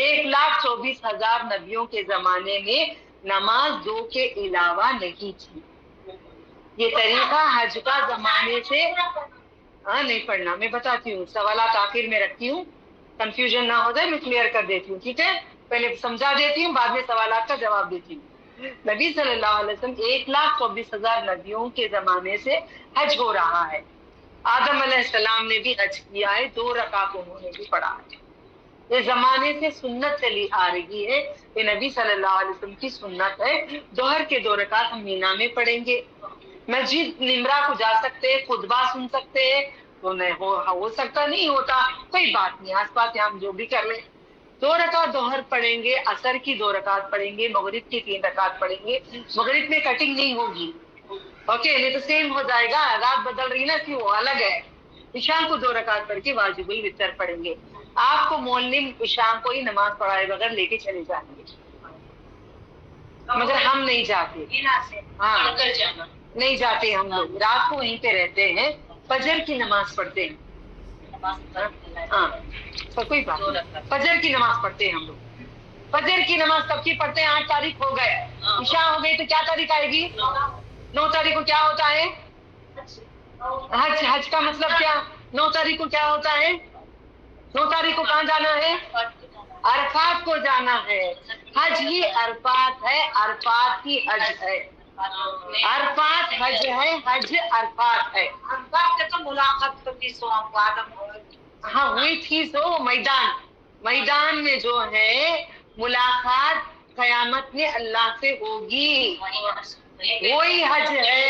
S3: 1,24,000 نبیوں کے زمانے میں نماز 2 کے علاوہ نہیں تھی۔ یہ طریقہ حج کا زمانے سے نہیں پڑھنا، میں بتاتی ہوں، سوالات آخر میں رکھتی ہوں، کنفیوژن نہ ہو جائے، میں کلیئر کر دیتی ہوں، ٹھیک ہے؟ پہلے سمجھا دیتی ہوں، بعد میں سوالات کا جواب دیتی ہوں۔ نبی صلی اللہ علیہ وسلم 1,24,000 نبیوں کے زمانے سے حج ہو رہا ہے، آدم علیہ السلام نے بھی حج کیا ہے، 2 رکعت انہوں نے بھی پڑھا ہے، یہ زمانے سے سنت چلی آ رہی ہے، یہ نبی صلی اللہ علیہ وسلم کی سنت ہے۔ ظہر کے 2 رکعت ہم مینا میں پڑھیں گے، مسجد نمرا کو جا سکتے ہیں، خطبہ سن سکتے ہیں، تو نہیں ہو سکتا نہیں ہوتا، کوئی بات نہیں، آس پاس ہم جو بھی کر لیں۔ 2 رکعت ظہر پڑھیں گے، عصر کی 2 رکعت پڑھیں گے، مغرب کی 3 رکعت پڑھیں گے، مغرب میں کٹنگ نہیں ہوگی، اوکے، نہیں تو سیم ہو جائے گا، رات بدل رہی نا کہ وہ الگ ہے۔ عشاء کو 2 رکعت پڑھ کے واجب الوتر پڑھیں گے۔ آپ کو مولم عشاء کو ہی نماز پڑھائے بغیر لے کے چلے جائیں گے، مگر ہم نہیں جاتے، ہاں نہیں جاتے، ہم لوگ رات کو وہیں پہ رہتے ہیں، فجر کی نماز پڑھتے ہیں، ہاں کوئی بات نہیں، فجر کی نماز پڑھتے ہیں ہم لوگ۔ فجر کی نماز کب کی پڑھتے ہیں؟ 8 تاریخ ہو گئے، عشاء ہو گئی تو کیا تاریخ آئے گی؟ 9 تاریخ کو کیا ہوتا ہے؟ حج۔ حج کا مطلب کیا؟ 9 تاریخ کو کیا ہوتا ہے؟ 9 تاریخ کو کہاں جانا ہے؟ عرفات کو جانا ہے، حج ہی عرفات ہے، عرفات ہی حج ہے، عرفات حج ہے، حج عرفات ہے۔ عرفات تو ملاقات کرتی سو ہاں ہوئی تھی، سو میدان میں جو ہے ملاقات قیامت میں اللہ سے ہوگی، وہی حج ہے،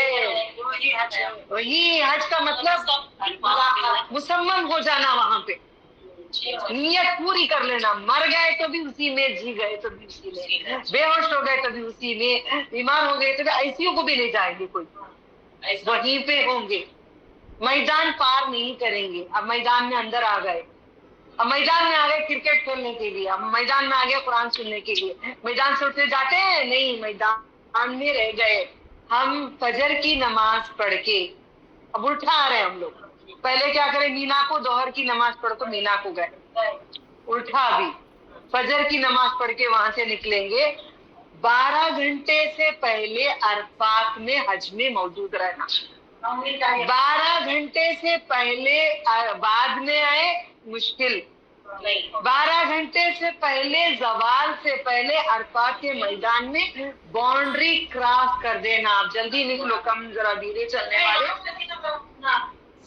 S3: وہی حج کا مطلب مسمم ہو جانا، وہاں پہ نیت پوری کر لینا، مر گئے تو بھی اسی میں، جی گئے تو بھی اسی میں، بے ہوش ہو گئے تو بھی اسی میں، بیمار ہو گئے تو بھی، ایسیوں کو بھی نہیں جائیں گے کوئی، وہیں پہ ہوں گے، میدان پار نہیں کریں گے۔ اب میدان میں اندر آ گئے، اب میدان میں آ گئے کرکٹ کھیلنے کے لیے، اب میدان میں آ گئے قرآن سننے کے لیے، میدان سے اٹھتے جاتے ہیں نہیں، میدان میں رہ گئے۔ ہم فجر کی نماز پڑھ کے اب اٹھا رہے ہیں ہم لوگ. پہلے کیا کریں, مینا کو دوہر کی نماز پڑھ تو مینا کو گئے, اٹھا بھی, فجر کی نماز پڑھ کے وہاں سے نکلیں گے. 12 گھنٹے سے پہلے عرفات میں حج میں موجود رہنا. 12 گھنٹے سے پہلے بعد میں آئے مشکل. 12 گھنٹے سے پہلے زوال سے پہلے عرفات کے میدان میں باؤنڈری کراس کر دینا. آپ جلدی نکلو, کم ذرا دھیرے چلنے والے.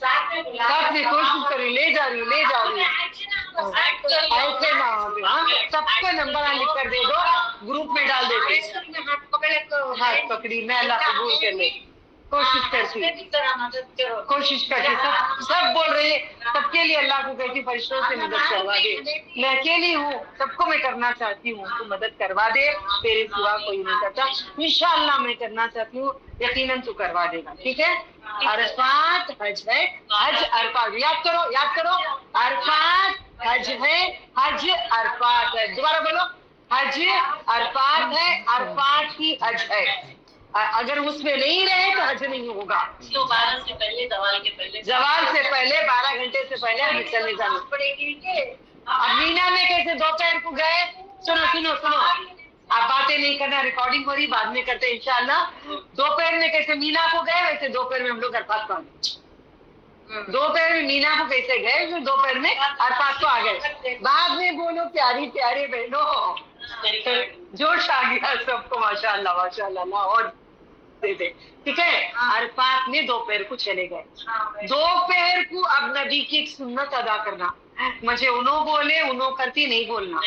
S3: ساتھ میں کوشش کری, لے جا رہی ہوں. ایسے نہ ہو, سب کا نمبر لکھ کر دے دو, گروپ میں ڈال دیتے. ہاتھ پکڑی, میں اللہ قبول کر لے. کوشش کرتی سب بول رہے ہیں, سب کے لیے اللہ کو کہتی فرشتوں سے مدد کروا دے. میں اکیلی ہوں, سب کو میں کرنا چاہتی ہوں, تو مدد کروا دے, تیرے سوا کوئی نہیں کرتا. انشاءاللہ میں کرنا چاہتی ہوں, یقیناً تو کروا دے گا. ٹھیک ہے, عرفات حج ہے, حج عرفات, یاد کرو, عرفات حج ہے, حج عرفات ہے. دوبارہ بولو, حج عرفات ہے, عرفات کی حج ہے. اگر اس میں نہیں رہے تو حج نہیں ہوگا. 12 سے پہلے, زوال سے پہلے 12 گھنٹے سے پہلے ہمیں چلے جانا پڑے گی. اب مینا میں کیسے دوپہر کو گئے, سنو, آپ باتیں نہیں کرنا, ریکارڈنگ ہو رہی, بعد میں کرتے انشاءاللہ. دوپہر میں کیسے مینا کو گئے ویسے دوپہر میں ہم لوگ عرفات کو آ گئے. دوپہر میں مینا کو کیسے گئے, دوپہر میں عرفات کو آ گئے. بعد میں بولو پیاری پیارے بہنوں, جوش آ گیا سب کو, ماشاء اللہ. اور ٹھیک ہے, عرفات میں دوپہر کو چلے گئے. دوپہر کو اب نبی کی ایک سنت ادا کرنا. مجھے انہوں بولے, انہوں کرتی نہیں بولنا.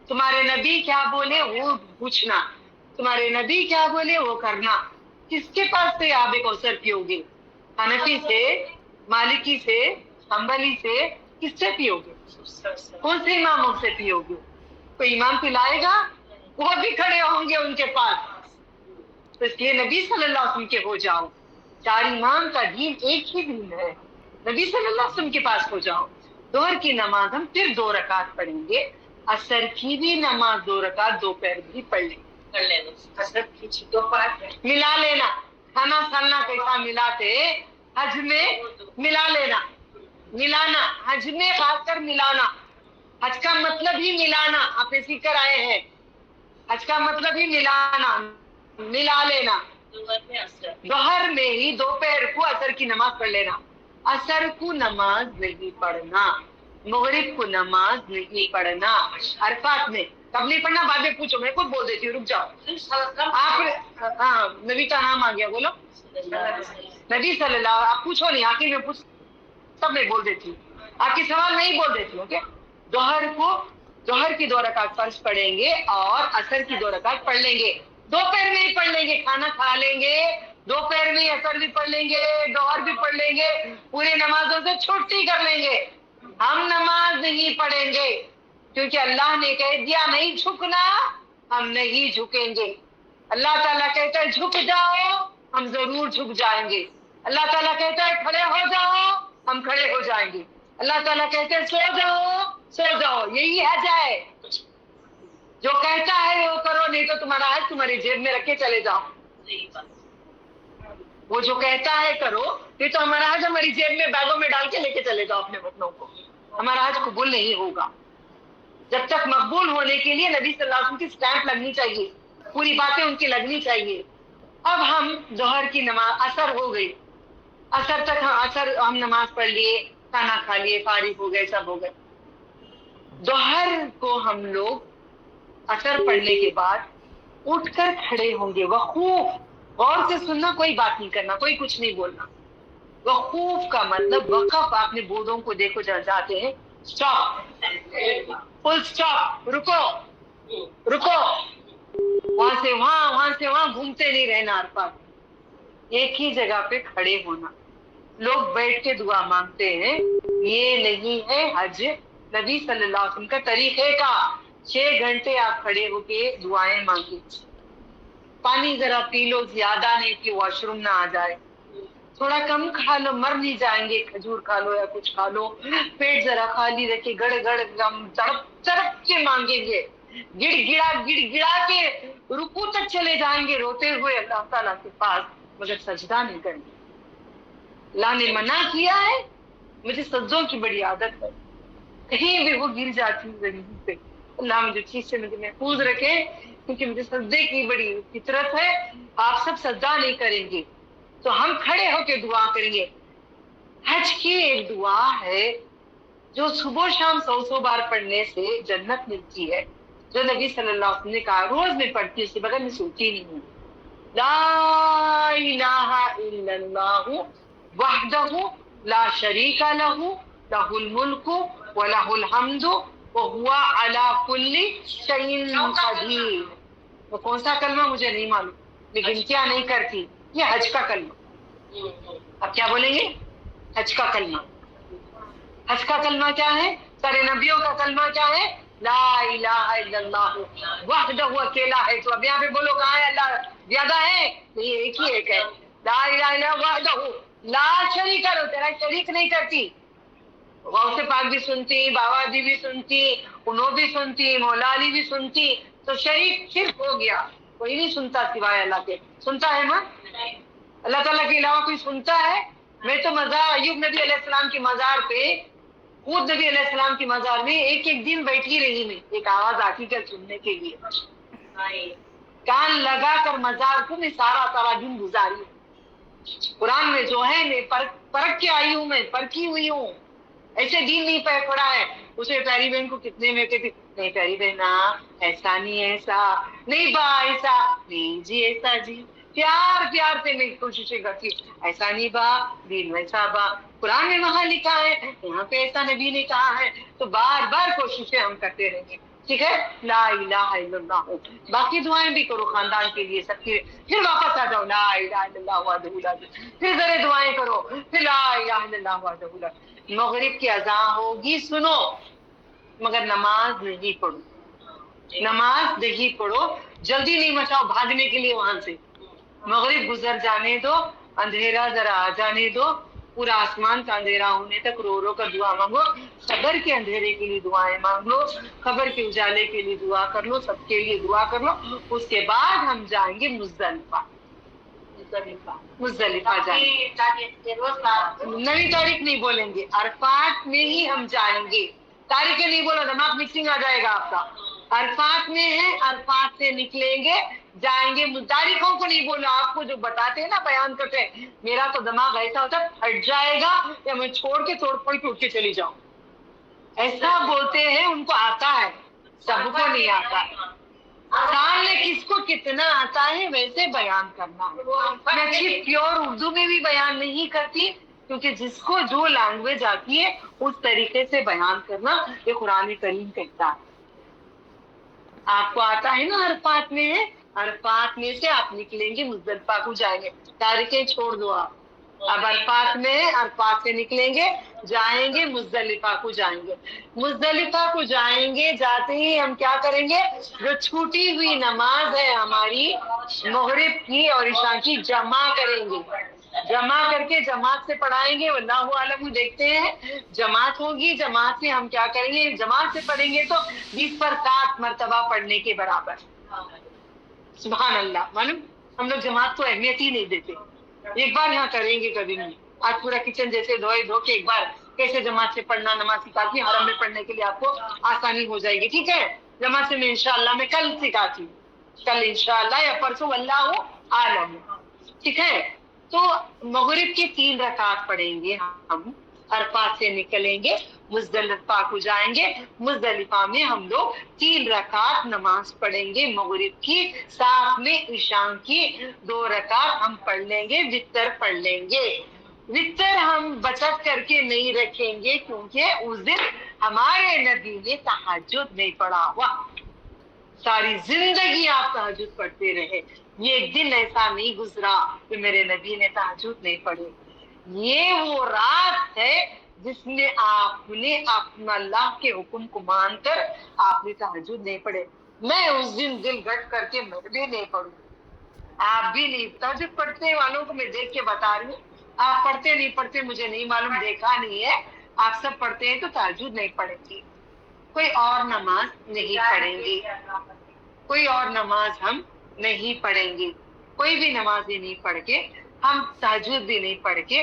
S3: تمہارے نبی کیا بولے وہ پوچھنا, تمہارے نبی کیا بولے وہ کرنا. کس کے پاس سے آپ ایک اوسر پیو گے, حنفی سے, مالکی سے, حنبلی سے, کس سے پیو گے, کون سے اماموں سے پیو گے. کوئی امام پلائے گا, وہ بھی کھڑے ہوں گے ان کے پاس. تو اس لیے نبی صلی اللہ علیہ وسلم کے ہو جاؤ. 4 امام کا دین ایک ہی دین ہے, نبی صلی اللہ علیہ وسلم کے پاس ہو جاؤ. ظہر کی نماز ہم پھر 2 رکعت پڑھیں گے, عصر کی بھی نماز 2 رکعت, دوپہر بھی پڑھ لیں گے. ملا لینا, کھانا کھانا کیسا ملاتے, حج میں ملا لینا, ملانا حج میں خاص کر ملانا. حج کا مطلب ہی ملانا, آپ سیکھ کر آئے ہیں. حج کا مطلب ہی ملانا, ملا لینا. ظہر میں ہی دوپہر کو عصر کی نماز پڑھ لینا. عصر کو نماز نہیں پڑھنا, مغرب کو نماز نہیں پڑھنا. عرفات میں کب نہیں پڑھنا, بعد میں پوچھو, میں خود بول دیتی ہوں, رک جاؤ. آپ, ہاں نبی کا نام آ گیا, بولو نبی صلی اللہ. آپ پوچھو نہیں, آخر میں پوچھ, سب میں بول دیتی ہوں, آپ کی سوال نہیں بول دیتی ہوں. ظہر کی 2 رکعت فرض پڑھیں گے اور عصر کی 2 رکعت پڑھ لیں گے. دوپہر میں ہی پڑھ لیں گے, کھانا کھا لیں گے, دوپہر میں عصر بھی پڑھ لیں گے, ظہر بھی پڑھ لیں گے, پورے نمازوں سے چھٹی کر لیں گے. ہم نماز نہیں پڑھیں گے, کیونکہ اللہ نے کہہ دیا نہیں جھکنا, ہم نہیں جھکیں گے. اللہ تعالیٰ کہتا ہے جھک جاؤ, ہم ضرور جھک جائیں گے. اللہ تعالیٰ کہتا ہے کھڑے ہو جاؤ, ہم کھڑے ہو جائیں گے. اللہ تعالیٰ کہتے ہیں سو جاؤ, یہی حج ہے. جو کہتا ہے وہ کرو, نہیں تو تمہارا حج تمہاری جیب میں رکھ کے چلے جاؤ. وہ جو کہتا ہے کرو, نہیں تو ہمارا حج ہماری جیب میں بیگوں میں ڈال کے لے کے چلے جاؤ اپنے وطنوں کو. ہمارا حج قبول نہیں ہوگا. جب تک مقبول ہونے کے لیے نبی صلی اللہ علیہ وسلم کی سٹیمپ لگنی چاہیے, پوری باتیں ان کی لگنی چاہیے. اب ہم ظہر کی نماز, عصر ہو گئی, عصر تک ہم نماز پڑھ لیے, کھانا کھا لیے, فارغ ہو گئے, سب ہو گئے. ظہر کو ہم لوگ عصر پڑھنے کے بعد اٹھ کر کھڑے ہوں گے. وقوف, غور سے سننا, کوئی بات نہیں کرنا, کوئی کچھ نہیں بولنا. وقوف کا مطلب وقف, آپ نے بوڑھوں کو دیکھو جاتے ہیں, اسٹاپ, فل اسٹاپ, رکو, وہاں سے وہاں گھومتے نہیں رہنا. عرفات ایک ہی جگہ پہ کھڑے ہونا. لوگ بیٹھ کے دعا مانگتے ہیں, یہ نہیں ہے حج نبی صلی اللہ علیہ وسلم کا طریقے کا. 6 گھنٹے آپ کھڑے ہو کے دعائیں مانگی. پانی ذرا پی لو, زیادہ نہیں کہ واش روم نہ آ جائے. تھوڑا کم کھا لو, مر نہیں جائیں گے, کھجور کھا لو یا کچھ کھا لو. پیٹ ذرا خالی رکھے, گڑ تڑپ کے مانگیں گے, گڑ گڑا کے رکوع تک چلے جائیں گے روتے ہوئے اللہ تعالیٰ کے پاس, مگر سجدہ نہیں کریں گے. اللہ نے منع کیا ہے. مجھے سجدوں کی بڑی عادت ہے, کہیں بھی وہ گر جاتی ہوں زمین پہ. اللہ مجھے چیز سے مجھے محفوظ رکھے, کیونکہ مجھے سجدے کی بڑی فطرت ہے. آپ سب سجدہ نہیں کریں گے تو ہم کھڑے ہو کے دعا کریں گے. حج کی ایک دعا ہے جو صبح شام 100 بار پڑھنے سے جنت ملتی ہے, جو نبی صلی اللہ علیہ وسلم نے کہا روز میں پڑھتی ہوں, اس کے بغیر میں سوتی نہیں ہوں. لا الہ الا اللہ وحدہ لا شریک لہ لہ الملک ولہ الحمد وہو علی کل شیء قدیر. وہ کون سا کلمہ مجھے نہیں معلوم, میں گنتیاں نہیں کرتی. یہ حج کا کلمہ. اب کیا بولیں گے؟ حج کا کلمہ. حج کا کلمہ کیا ہے؟ سارے نبیوں کا کلمہ کیا ہے؟ لا الہ الا اللہ وحدہ, اکیلا ہے. تو اب یہاں پہ بولو کہاں ہے اللہ؟ زیادہ ہے نہیں, ایک ہی ایک ہے. لا الہ الا وحدہ لا شریک لہ, تیرا شریک نہیں کرتی. غوث پاک بھی سنتی, بابا جی بھی سنتی, انہوں بھی سنتی, مولا علی بھی سنتی. تو شریک شرک ہو گیا. کوئی نہیں سنتا سوائے اللہ کے. سنتا ہے نا اللہ تعالیٰ کے علاوہ کوئی سنتا ہے؟ میں تو مزار ایوب نبی علیہ السلام کی مزار پہ, خود نبی علیہ السلام کی مزار میں ایک دن بیٹھی رہی. میں ایک آواز آتی کر سننے کے لیے, کان لگا کر مزار کو میں سارا دن گزاری. قرآن میں جو ہے میں پرکھ کے آئی ہوں, میں پرکھی ہوئی ہوں. ایسے دین نہیں پڑا ہے. اسے پیاری بہن کو کتنے میں کہتی, نہیں پیاری بہن ایسا نہیں, ایسا نہیں با, ایسا نہیں جی, ایسا جی. پیار سے میں کوششیں کرتی, ایسا نہیں با, دین ویسا با. قرآن میں وہاں لکھا ہے, یہاں پہ ایسا نبی نے کہا ہے. تو بار بار کوششیں ہم کرتے رہیں گے. ٹھیک ہے, لا الہ الا اللہ. باقی دعائیں بھی کرو خاندان کے لیے, سب کے. پھر واپس آ جاؤ, لا الہ الا اللہ وحدہ لا شریک لہ. پھر ذرا دعائیں کرو, پھر لا الہ الا اللہ وحدہ لا. مغرب کی اذان ہوگی سنو, مگر نماز نہیں پڑھو. نماز نہیں پڑھو, جلدی نہیں مچاؤ بھاگنے کے لیے وہاں سے. مغرب گزر جانے دو, اندھیرا ذرا آ جانے دو, پورا آسمان کا اندھیرا ہونے تک رو رو کر دعا مانگو. صبر کے اندھیرے کے لیے دعائیں مانگ لو, خبر کے اجالے کے لیے دعا کر لو, سب کے لیے دعا کر لو. اس کے بعد ہم جائیں گے مزدلفہ. مزدلفہ جائیں گے. نئی تاریخ نہیں بولیں گے, عرفات میں ہی ہم جائیں گے. تاریخیں نہیں بولو, دماغ مکسنگ آ جائے گا آپ کا. عرفات میں ہے, عرفات سے نکلیں گے, جائیں گے. تاریخوں کو نہیں بولو, آپ کو جو بتاتے ہیں نا, بیان کرتے ہیں, میرا تو دماغ ایسا ہوتا ہے پھٹ جائے گا یا میں چھوڑ کے توڑ پھوڑ کے اٹھ کے چلی جاؤں. ایسا بولتے ہیں, ان کو آتا ہے, سب کو نہیں آتا. سامنے کس کو کتنا آتا ہے ویسے بیان کرنا. میں صرف پیور اردو میں بھی بیان نہیں کرتی, کیونکہ جس کو جو لینگویج آتی ہے اس طریقے سے بیان کرنا یہ قرآن کریم کہتا ہے. آپ کو آتا ہے نا عرفات میں ہے, عرفات میں سے آپ نکلیں گے مزدلفہ کو جائیں گے. تاریخیں چھوڑ دو آپ. اب عرفات میں, عرفات سے نکلیں گے, جائیں گے مزدلفہ کو جائیں گے. مزدلفہ کو جائیں گے, جاتے ہی ہم کیا کریں گے, جو چھوٹی ہوئی نماز ہے ہماری مغرب کی اور عشاء کی جمع کریں گے. جمع کر کے جماعت سے پڑھائیں گے. واللہ عالم دیکھتے ہیں, جماعت ہوگی, جماعت سے ہم کیا کریں گے, جماعت سے پڑھیں گے تو 20 پر 7 مرتبہ پڑھنے کے برابر. سبحان اللہ. معلوم ہم لوگ جماعت کو اہمیت ہی نہیں دیتے. ایک بار یہاں کریں گے, کبھی نہیں. آج پورا کچن جیسے دھو کے ایک بار کیسے جماعت سے پڑھنا, نماز سکھاتی ہوں. حرم میں پڑھنے کے لیے آپ کو آسانی ہو جائے گی. ٹھیک ہے, جماعت سے میں انشاءاللہ میں کل سکھاتی ہوں, کل انشاءاللہ یا پرسوں, واللہ عالم. ٹھیک ہے, تو مغرب کی 3 رکعت پڑھیں گے ہم. عرفات سے نکلیں گے, مزدلفہ کو جائیں گے. مزدلفہ میں ہم لوگ 3 رکعت نماز پڑھیں گے مغرب کی, ساتھ میں عشاء کی 2 رکعت ہم پڑھ لیں گے, وتر پڑھ لیں گے. وتر ہم بچت کر کے نہیں رکھیں گے, کیونکہ اس دن ہمارے نبی نے تہجد نہیں پڑھا ہوا. ساری زندگی آپ تہجد پڑھتے رہے, یہ ایک دن ایسا نہیں گزرا کہ میرے نبی نے تہجد نہیں پڑھی. یہ وہ رات ہے جس میں آپ نے اپنا اللہ کے حکم کو مان کر آپ نے تہجد نہیں پڑھے. میں اس دن دل گٹ کر کے میں بھی نہیں پڑھوں, آپ بھی نہیں. تہجد پڑھنے والوں کو میں دیکھ کے بتا رہی ہوں, آپ پڑھتے نہیں پڑھتے مجھے نہیں معلوم, دیکھا نہیں ہے. آپ سب پڑھتے ہیں تو تہجد نہیں پڑھیں گے, کوئی اور نماز نہیں پڑھیں گے, کوئی اور نماز ہم نہیں پڑھیں گے. کوئی بھی نماز نہیں پڑھ کے, ہم تہجد بھی نہیں پڑھ کے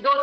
S3: 2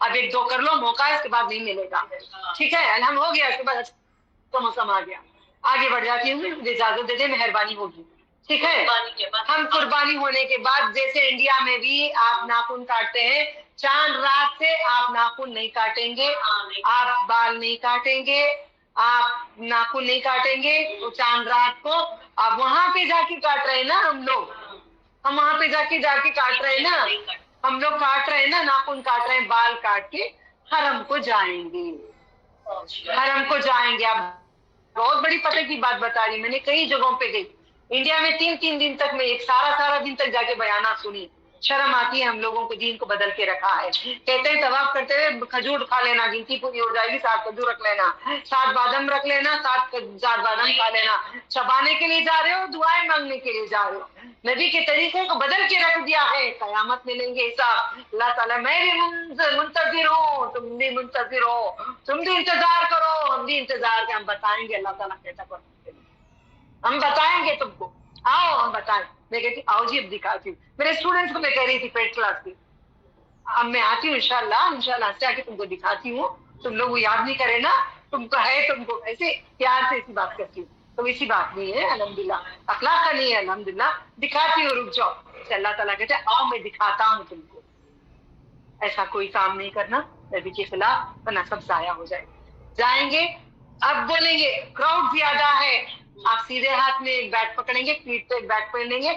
S3: اب 1-2 کر لو, موقع ہے, اس کے بعد نہیں ملے گا. ٹھیک ہے, الحمد ہو گیا, اس کے بعد تو موسم آ گیا. آگے بڑھ جاتی ہوں, مجھے اجازت دے دیں, مہربانی ہوگی. ٹھیک ہے, ہم قربانی ہونے کے بعد جیسے انڈیا میں بھی آپ ناخن کاٹتے ہیں, چاند رات سے آپ ناخن نہیں کاٹیں گے, آپ بال نہیں کاٹیں گے, آپ ناخن نہیں کاٹیں گے. تو چاند رات کو آپ وہاں پہ جا کے کاٹ رہے ہیں نا, ہم وہاں پہ جا کے کاٹ رہے ہیں نا, ہم لوگ کاٹ رہے ہیں نا, ناخن کاٹ رہے ہیں, بال کاٹ کے حرم کو جائیں گے, حرم کو جائیں گے. آپ بہت بڑی پتہ کی بات بتا رہی, میں نے کئی جگہوں پہ گئی انڈیا میں, 3 دن تک میں ایک سارا دن تک جا کے بیانات سنی. شرم آتی ہے ہم لوگوں کو, دین کو بدل کے رکھا ہے. کہتے ہیں طواف کرتے ہوئے کھجور کھا لینا, گنتی پوری ہو جائے گی, 7 کھجور رکھ لینا, 7 بادام رکھ لینا, 7 بادام کھا لینا. چبانے کے لیے جا رہے ہو, دعائیں مانگنے کے لیے جا رہے ہو. نبی کے طریقے کو بدل کے رکھ دیا ہے. قیامت میں لیں گے حساب. اللہ تعالیٰ میں بھی منتظر ہوں, تم بھی منتظر ہو, تم بھی انتظار کرو, ہم بھی انتظار کے ہم بتائیں گے. اللہ تعالیٰ کیسا کرتے ہیں, ہم بتائیں گے تم کو, آؤ ہم بتائیں. میں کہتی آؤ جی اب دکھاتی ہوں. میرے اسٹوڈنٹس کو میں کہہ رہی تھی پیڈ کلاس کی, اب میں آتی ہوں انشاءاللہ سے آ کے تم کو دکھاتی ہوں. تم لوگ وہ یاد نہیں کرے نا, تم کو ہے, تم کو ایسے پیار سے ایسی بات کرتی ہوں. تو ایسی بات نہیں ہے الحمدللہ, اخلاق کا نہیں ہے الحمدللہ. دکھاتی ہوں, رک جاؤ. اللہ تعالیٰ کہتے ہیں آؤ میں دکھاتا ہوں تم کو. ایسا کوئی کام نہیں کرنا نبی کے خلاف, ورنہ سب ضائع ہو جائے. جائیں گے, اب بولیں گے کراؤڈ زیادہ ہے, آپ سیدھے ہاتھ میں ایک بیٹ پکڑیں گے, پیٹ پہ ایک بیٹ پکڑ لیں گے,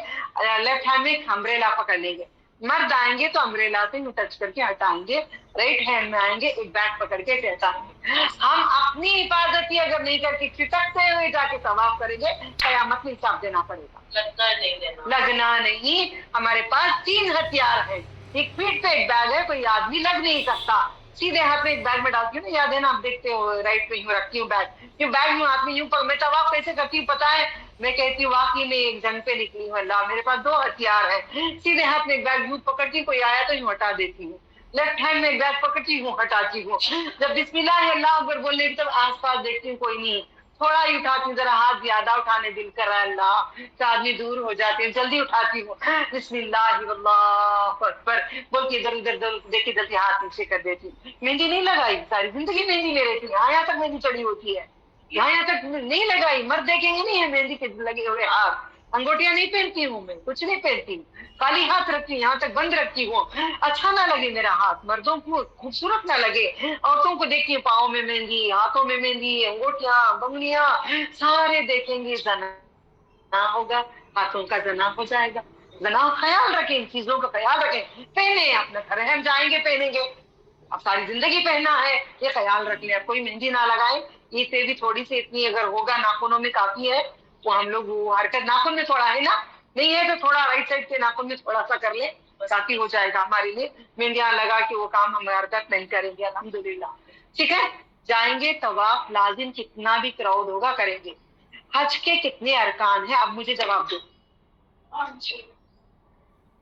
S3: لیفٹ ہینڈ میں ایک امبریلا پکڑ لیں گے. مرد آئیں گے تو امبریلا سے یوں ٹچ کر کے ہٹائیں گے, رائٹ ہینڈ میں آئیں گے ایک بیٹ پکڑ کے ہٹائیں گے. ہم اپنی حفاظتی اگر نہیں کر کے چٹکتے ہوئے جا کے طواف کریں گے, قیامت میں حساب دینا پڑے گا. لگنا نہیں. ہمارے پاس 3 ہتھیار ہیں, ایک پیٹ پہ ایک بیگ ہے, کوئی آدمی لگ نہیں سکتا. سیدھے ہاتھ میں ایک بیگ میں ڈالتی ہوں نا, یاد ہے نا, آپ دیکھتے ہو رائٹ میں یوں رکھتی ہوں بیگ, یوں بیگ یوں ہاتھ میں یوں میں طواف کیسے کرتی ہوں پتا ہے, میں کہتی ہوں واقعی میں ایک جنگ پہ نکلی ہوں, اللہ میرے پاس 2 ہتھیار ہیں. سیدھے ہاتھ میں ایک بیگ یوں پکڑتی ہوں, کوئی آیا تو یوں ہٹا دیتی ہوں, لیفٹ ہینڈ میں ایک بیگ پکڑتی ہوں, ہٹاتی ہوں. جب بسم اللہ اللہ اکبر بولنے کی تب آس پاس دیکھتی ہوں کوئی نہیں, تھوڑا ہی اٹھاتی ہوں, ذرا ہاتھ زیادہ اٹھانے دل کر رہا ہے اللہ, تو آدمی دور ہو جاتے ہیں, جلدی اٹھاتی ہوں, بسم اللہ واللہ اکبر بول کے ادھر ادھر دیکھی جلدی ہاتھ نیچے کر دیتی ہوں. مہندی نہیں لگائی, ساری زندگی مہندی میں رہتی ہے, یہاں تک مہندی چڑی ہوتی ہے, یہاں تک نہیں لگائی. مرد دیکھیں گے نہیں ہے مہندی کے لگے ہوئے ہاتھ, انگوٹیاں نہیں پہنتی ہوں میں, کچھ نہیں پہنتی ہوں, خالی ہاتھ رکھتی ہوں, یہاں تک بند رکھتی ہوں. اچھا نہ لگے میرا ہاتھ, مردوں کو خوبصورت نہ لگے. عورتوں کو دیکھتی ہوں, پاؤں میں مہندی, ہاتھوں میں مہندی, انگوٹیاں, بنگڑیاں, سارے دیکھیں گے, زنا ہوگا, ہاتھوں کا زنا ہو جائے گا. زنا خیال رکھیں, ان چیزوں کا خیال رکھیں. پہنے اپنے گھر ہم جائیں گے پہنیں گے, اب ساری زندگی پہننا ہے, یہ خیال رکھ لیں. اب کوئی مہندی نہ لگائے, یہ سے بھی تھوڑی سی اتنی اگر ہوگا ناخنوں میں کافی ہے, وہ ہم لوگ وہ حرکت ناخن میں تھوڑا ہے نا, نہیں ہے تو تھوڑا رائٹ سائڈ کے ناخن میں تھوڑا سا کر لیں, کافی ہو جائے گا ہمارے لیے. مہندیاں لگا کے وہ کام ہم حرکت نہیں کریں گے الحمدللہ. ٹھیک ہے, جائیں گے طواف لازم, کتنا بھی کراؤڈ ہوگا کریں گے. حج کے کتنے ارکان ہیں, اب مجھے جواب دو,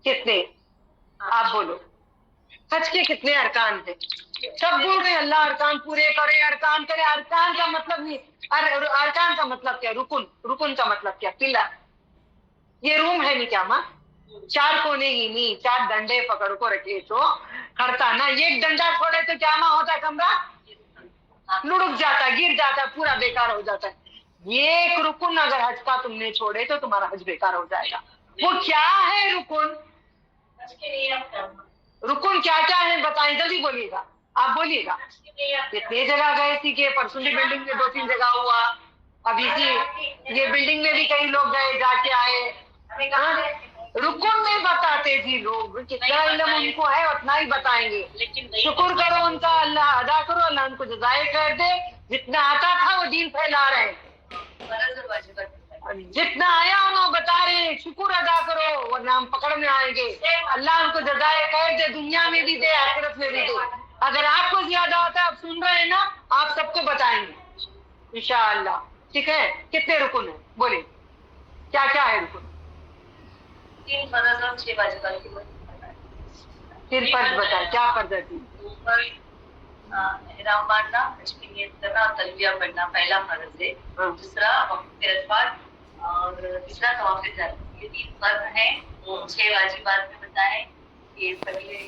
S3: کتنے, آپ بولو, حج کے کتنے ارکان ہیں؟ سب بول رہے اللہ ارکان پورے کرے, ارکان کرے. ارکان کا مطلب نہیں, ارکان کا مطلب کیا, رکن کا مطلب کیا, پلر. یہ روم ہے نہیں کیا ماں, 4 کونے ہی نہیں, 4 ڈنڈے پکڑ کو رکھے تو کھڑتا نا, ایک ڈنڈا چھوڑے تو کیا ماں ہوتا ہے, کمرہ لڑک جاتا, گر جاتا, پورا بیکار ہو جاتا ہے. یہ ایک رکن اگر حج کا تم نے چھوڑے تو تمہارا حج بیکار ہو جائے گا. وہ کیا ہے رکن, رکن کیا کیا ہے بتائیں, جلدی بولیے گا, آپ بولیے گا. کتنے جگہ گئے تھی کہ پرسوں کی بلڈنگ میں 2-3 جگہ ہوا, اب اسی یہ بلڈنگ میں بھی کئی لوگ گئے, جا کے آئے. رکن نہیں بتاتے جی لوگ, کتنا علم ان کو ہے اتنا ہی بتائیں گے. شکر کرو ان کا, اللہ ادا کرو, اللہ ان کو جزائے خیر دے. جتنا آتا تھا وہ دین پھیلا رہے ہیں, جتنا آیا انہوں بتا رہے ہیں, شکر ادا کرو ورنہ ہم پکڑ میں آئیں گے. اللہ ان کو جزائے خیر دے, دنیا میں بھی دے, آخرت میں بھی دے. اگر آپ کو زیادہ ہوتا ہے, آپ سن رہے ہیں نا, آپ سب کو بتائیں گے انشاءاللہ. ٹھیک ہے, کتنے رکن ہیں بولے, کیا کیا ہے رکن؟
S5: 3 فرض اور 6 واجبات کی
S3: پھر فرض بتائیں, کیا فرض ہے؟
S5: احرام باندھنا, حج کی نیت کرنا اور تلبیہ پڑھنا پہلا فرض ہے. دوسرا وقت کے الفاظ, اور تیسرا طواف زیارت. یہ 3 فرض ہیں. 6 واجبات میں بتائیں, یہ پہلے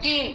S3: 3,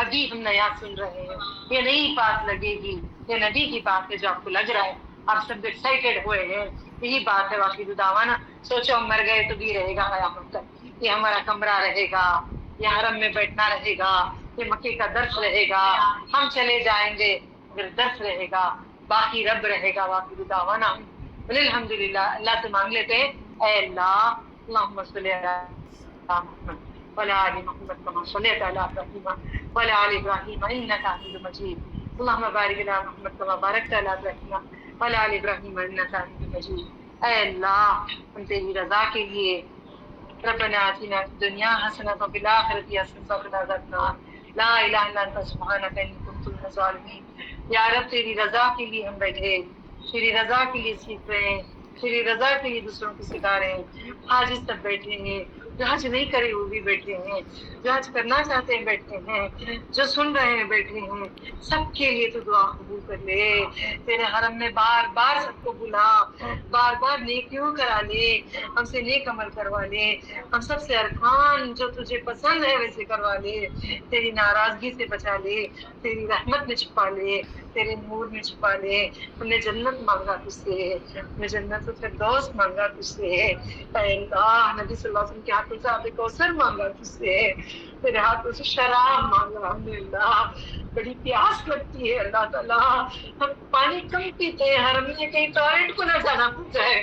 S3: ابھی ہم نیا سن رہے ہیں، یہ نئی بات لگے گی، یہ نبی کی بات ہے جو آپ کو لگ رہا ہے، آپ سب ایکسائٹیڈ ہوئے ہیں، یہی بات ہے واقعی دعوانا. سوچو ہم مر گئے تو بھی رہے گا قیامت تک، یہ ہمارا کمرہ رہے گا، یہ حرم میں بیٹھنا رہے گا، یہ مکے کا درس رہے گا، ہم چلے جائیں گے مگر درس رہے گا، باقی رب رہے گا. واقعی دعوانا الحمدللہ. اللہ سے مانگ لیتے ہیں اے اللہ اللہم صلی علی محمد وعلى آل محمد كما صليت على إبراهيم وعلى آل إبراهيم إنك حميد مجيد. اللهم بارك على محمد كما باركت على إبراهيم وعلى آل إبراهيم إنك حميد مجيد. اے اللہ ہم تیری رضا کے لیے ربنا آتنا فی الدنیا حسنۃ وفی الآخرۃ حسنۃ وقنا عذاب النار. لا الہ الا انت سبحانک انی کنت من الظالمین. یا رب تیری رضا کے لیے ہم بیٹھے، تیری رضا کے لیے سیکھ رہے ہیں، تیری رضا کے لیے دوسروں کو سکھا رہے ہیں. حاجی سب بیٹھے ہیں، جو حج نہیں کرے وہ بھی بیٹھے ہیں، جو حج کرنا چاہتے ہیں بیٹھے ہیں، جو سن رہے ہیں بیٹھے ہیں. سب کے لیے تو دعا قبول کر لے. تیرے حرم میں بار بار سب کو بلا، بار بار نیکیوں کرا لے، ہم سے نیک عمل کروا لے، ہم سب سے ارکان جو تجھے پسند ہے ویسے کروا لے، تیری ناراضگی سے بچا لے، تیری رحمت میں چھپا لے، تیرے نور میں چھپا لے. ہم نے جنت مانگا تجھ سے، ہم نے جنت الفردوس مانگا تجھ سے. اے اللہ نبی صلی اللہ علیہ وسلم کے ہاتھوں سے آب کوثر مانگا تجھ سے، تیرے ہاتھوں سے شراب مانگا. الحمدللہ بڑی پیاس لگتی ہے اللہ تعالیٰ، ہم پانی کم پیتے ہیں، حرم میں کہیں ٹوائلٹ کو نہ جانا پڑ جائے.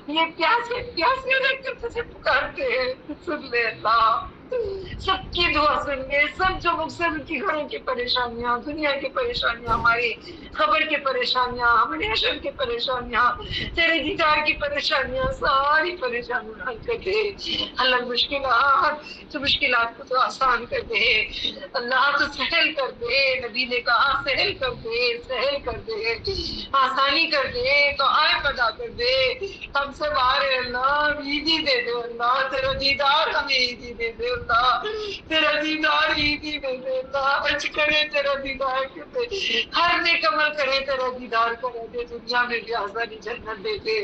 S3: یہ پیاسے پیاسے رکھ کر تجھے پکارتے ہیں، سن لے اللہ، سب کی دعا سن لے. سب جو مقصد کی گھروں کی پریشانیاں، دنیا کی پریشانیاں، ہماری خبر کی پریشانیاں، ہمارے حشر کی پریشانیاں، تیرے دیدار کی پریشانیاں، ساری پریشانیاں حل کر دے. اللہ مشکلات تو مشکلات کو تو آسان کر دے، اللہ تو سہل کر دے. نبی نے کہا سہل کر دے، سہل کر دے، آسانی کر دے، تو آئے پیدا کر دے. ہم سب آ رہے اللہ، عیدی دے دے اللہ، تیرا دیدار ہمیں عیدی دے دے اللہ، تیرا دیدار عیدی دے دے اللہ. بچ کرے تیرا دیدار کر دے، ہر نیک عمل کرے تیرا دیدار کرے دے. دنیا میں بھی آزادی جنت دے دے،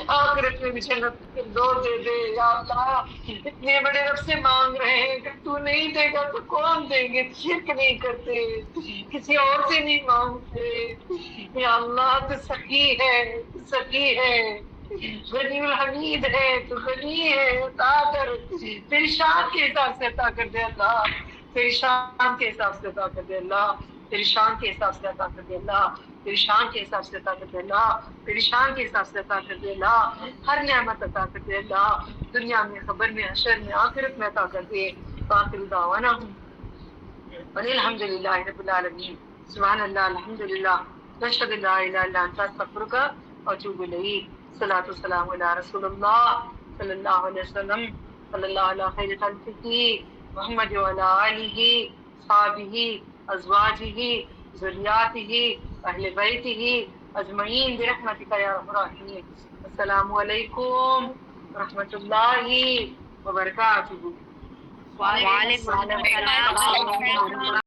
S3: آخرت میں بھی جنت فردوس دے دے. یا اللہ اتنے بڑے رب سے مانگ رہے ہیں کہ تو نہیں دے گا تو کون دیں گے. شرک نہیں کرتے، کسی اور سے نہیں مانگتے. یا اللہ تو سخی ہے، تو سخی ہے، غنی الحمید ہے، تو غنی ہے. عطا کر، تیری شان کے حساب سے عطا کر دے اللہ، تیری شان کے حساب سے عطا کر دے اللہ، تیری شان کے حساب سے عطا کر دے اللہ، تیری شان کے حساب سے عطا کر دے اللہ، تیری شان کے حساب سے عطا کر دے اللہ. ہر نعمت عطا کر دے اللہ، دنیا میں، خبر میں، حشر میں، آخرت میں عطا کر دے. آخر دعوانا الحمدللہ رب العالمین. سبحان اللہ، الحمدللہ، نشهد ان لا اله الا انت استغفرك واتوب الیک. صلاۃ والسلام علی رسول اللہ صلی اللہ علیہ وسلم، صلی اللہ علیہ خیر خلقہ محمد وعلی آلہ صحابہ ازواجہ ذریاتہ اہل بیتہ اجمعین برحمتک یا ارحم الراحمین. السلام علیکم ورحمۃ اللہ وبرکاتہ.
S6: وعلیکم السلام.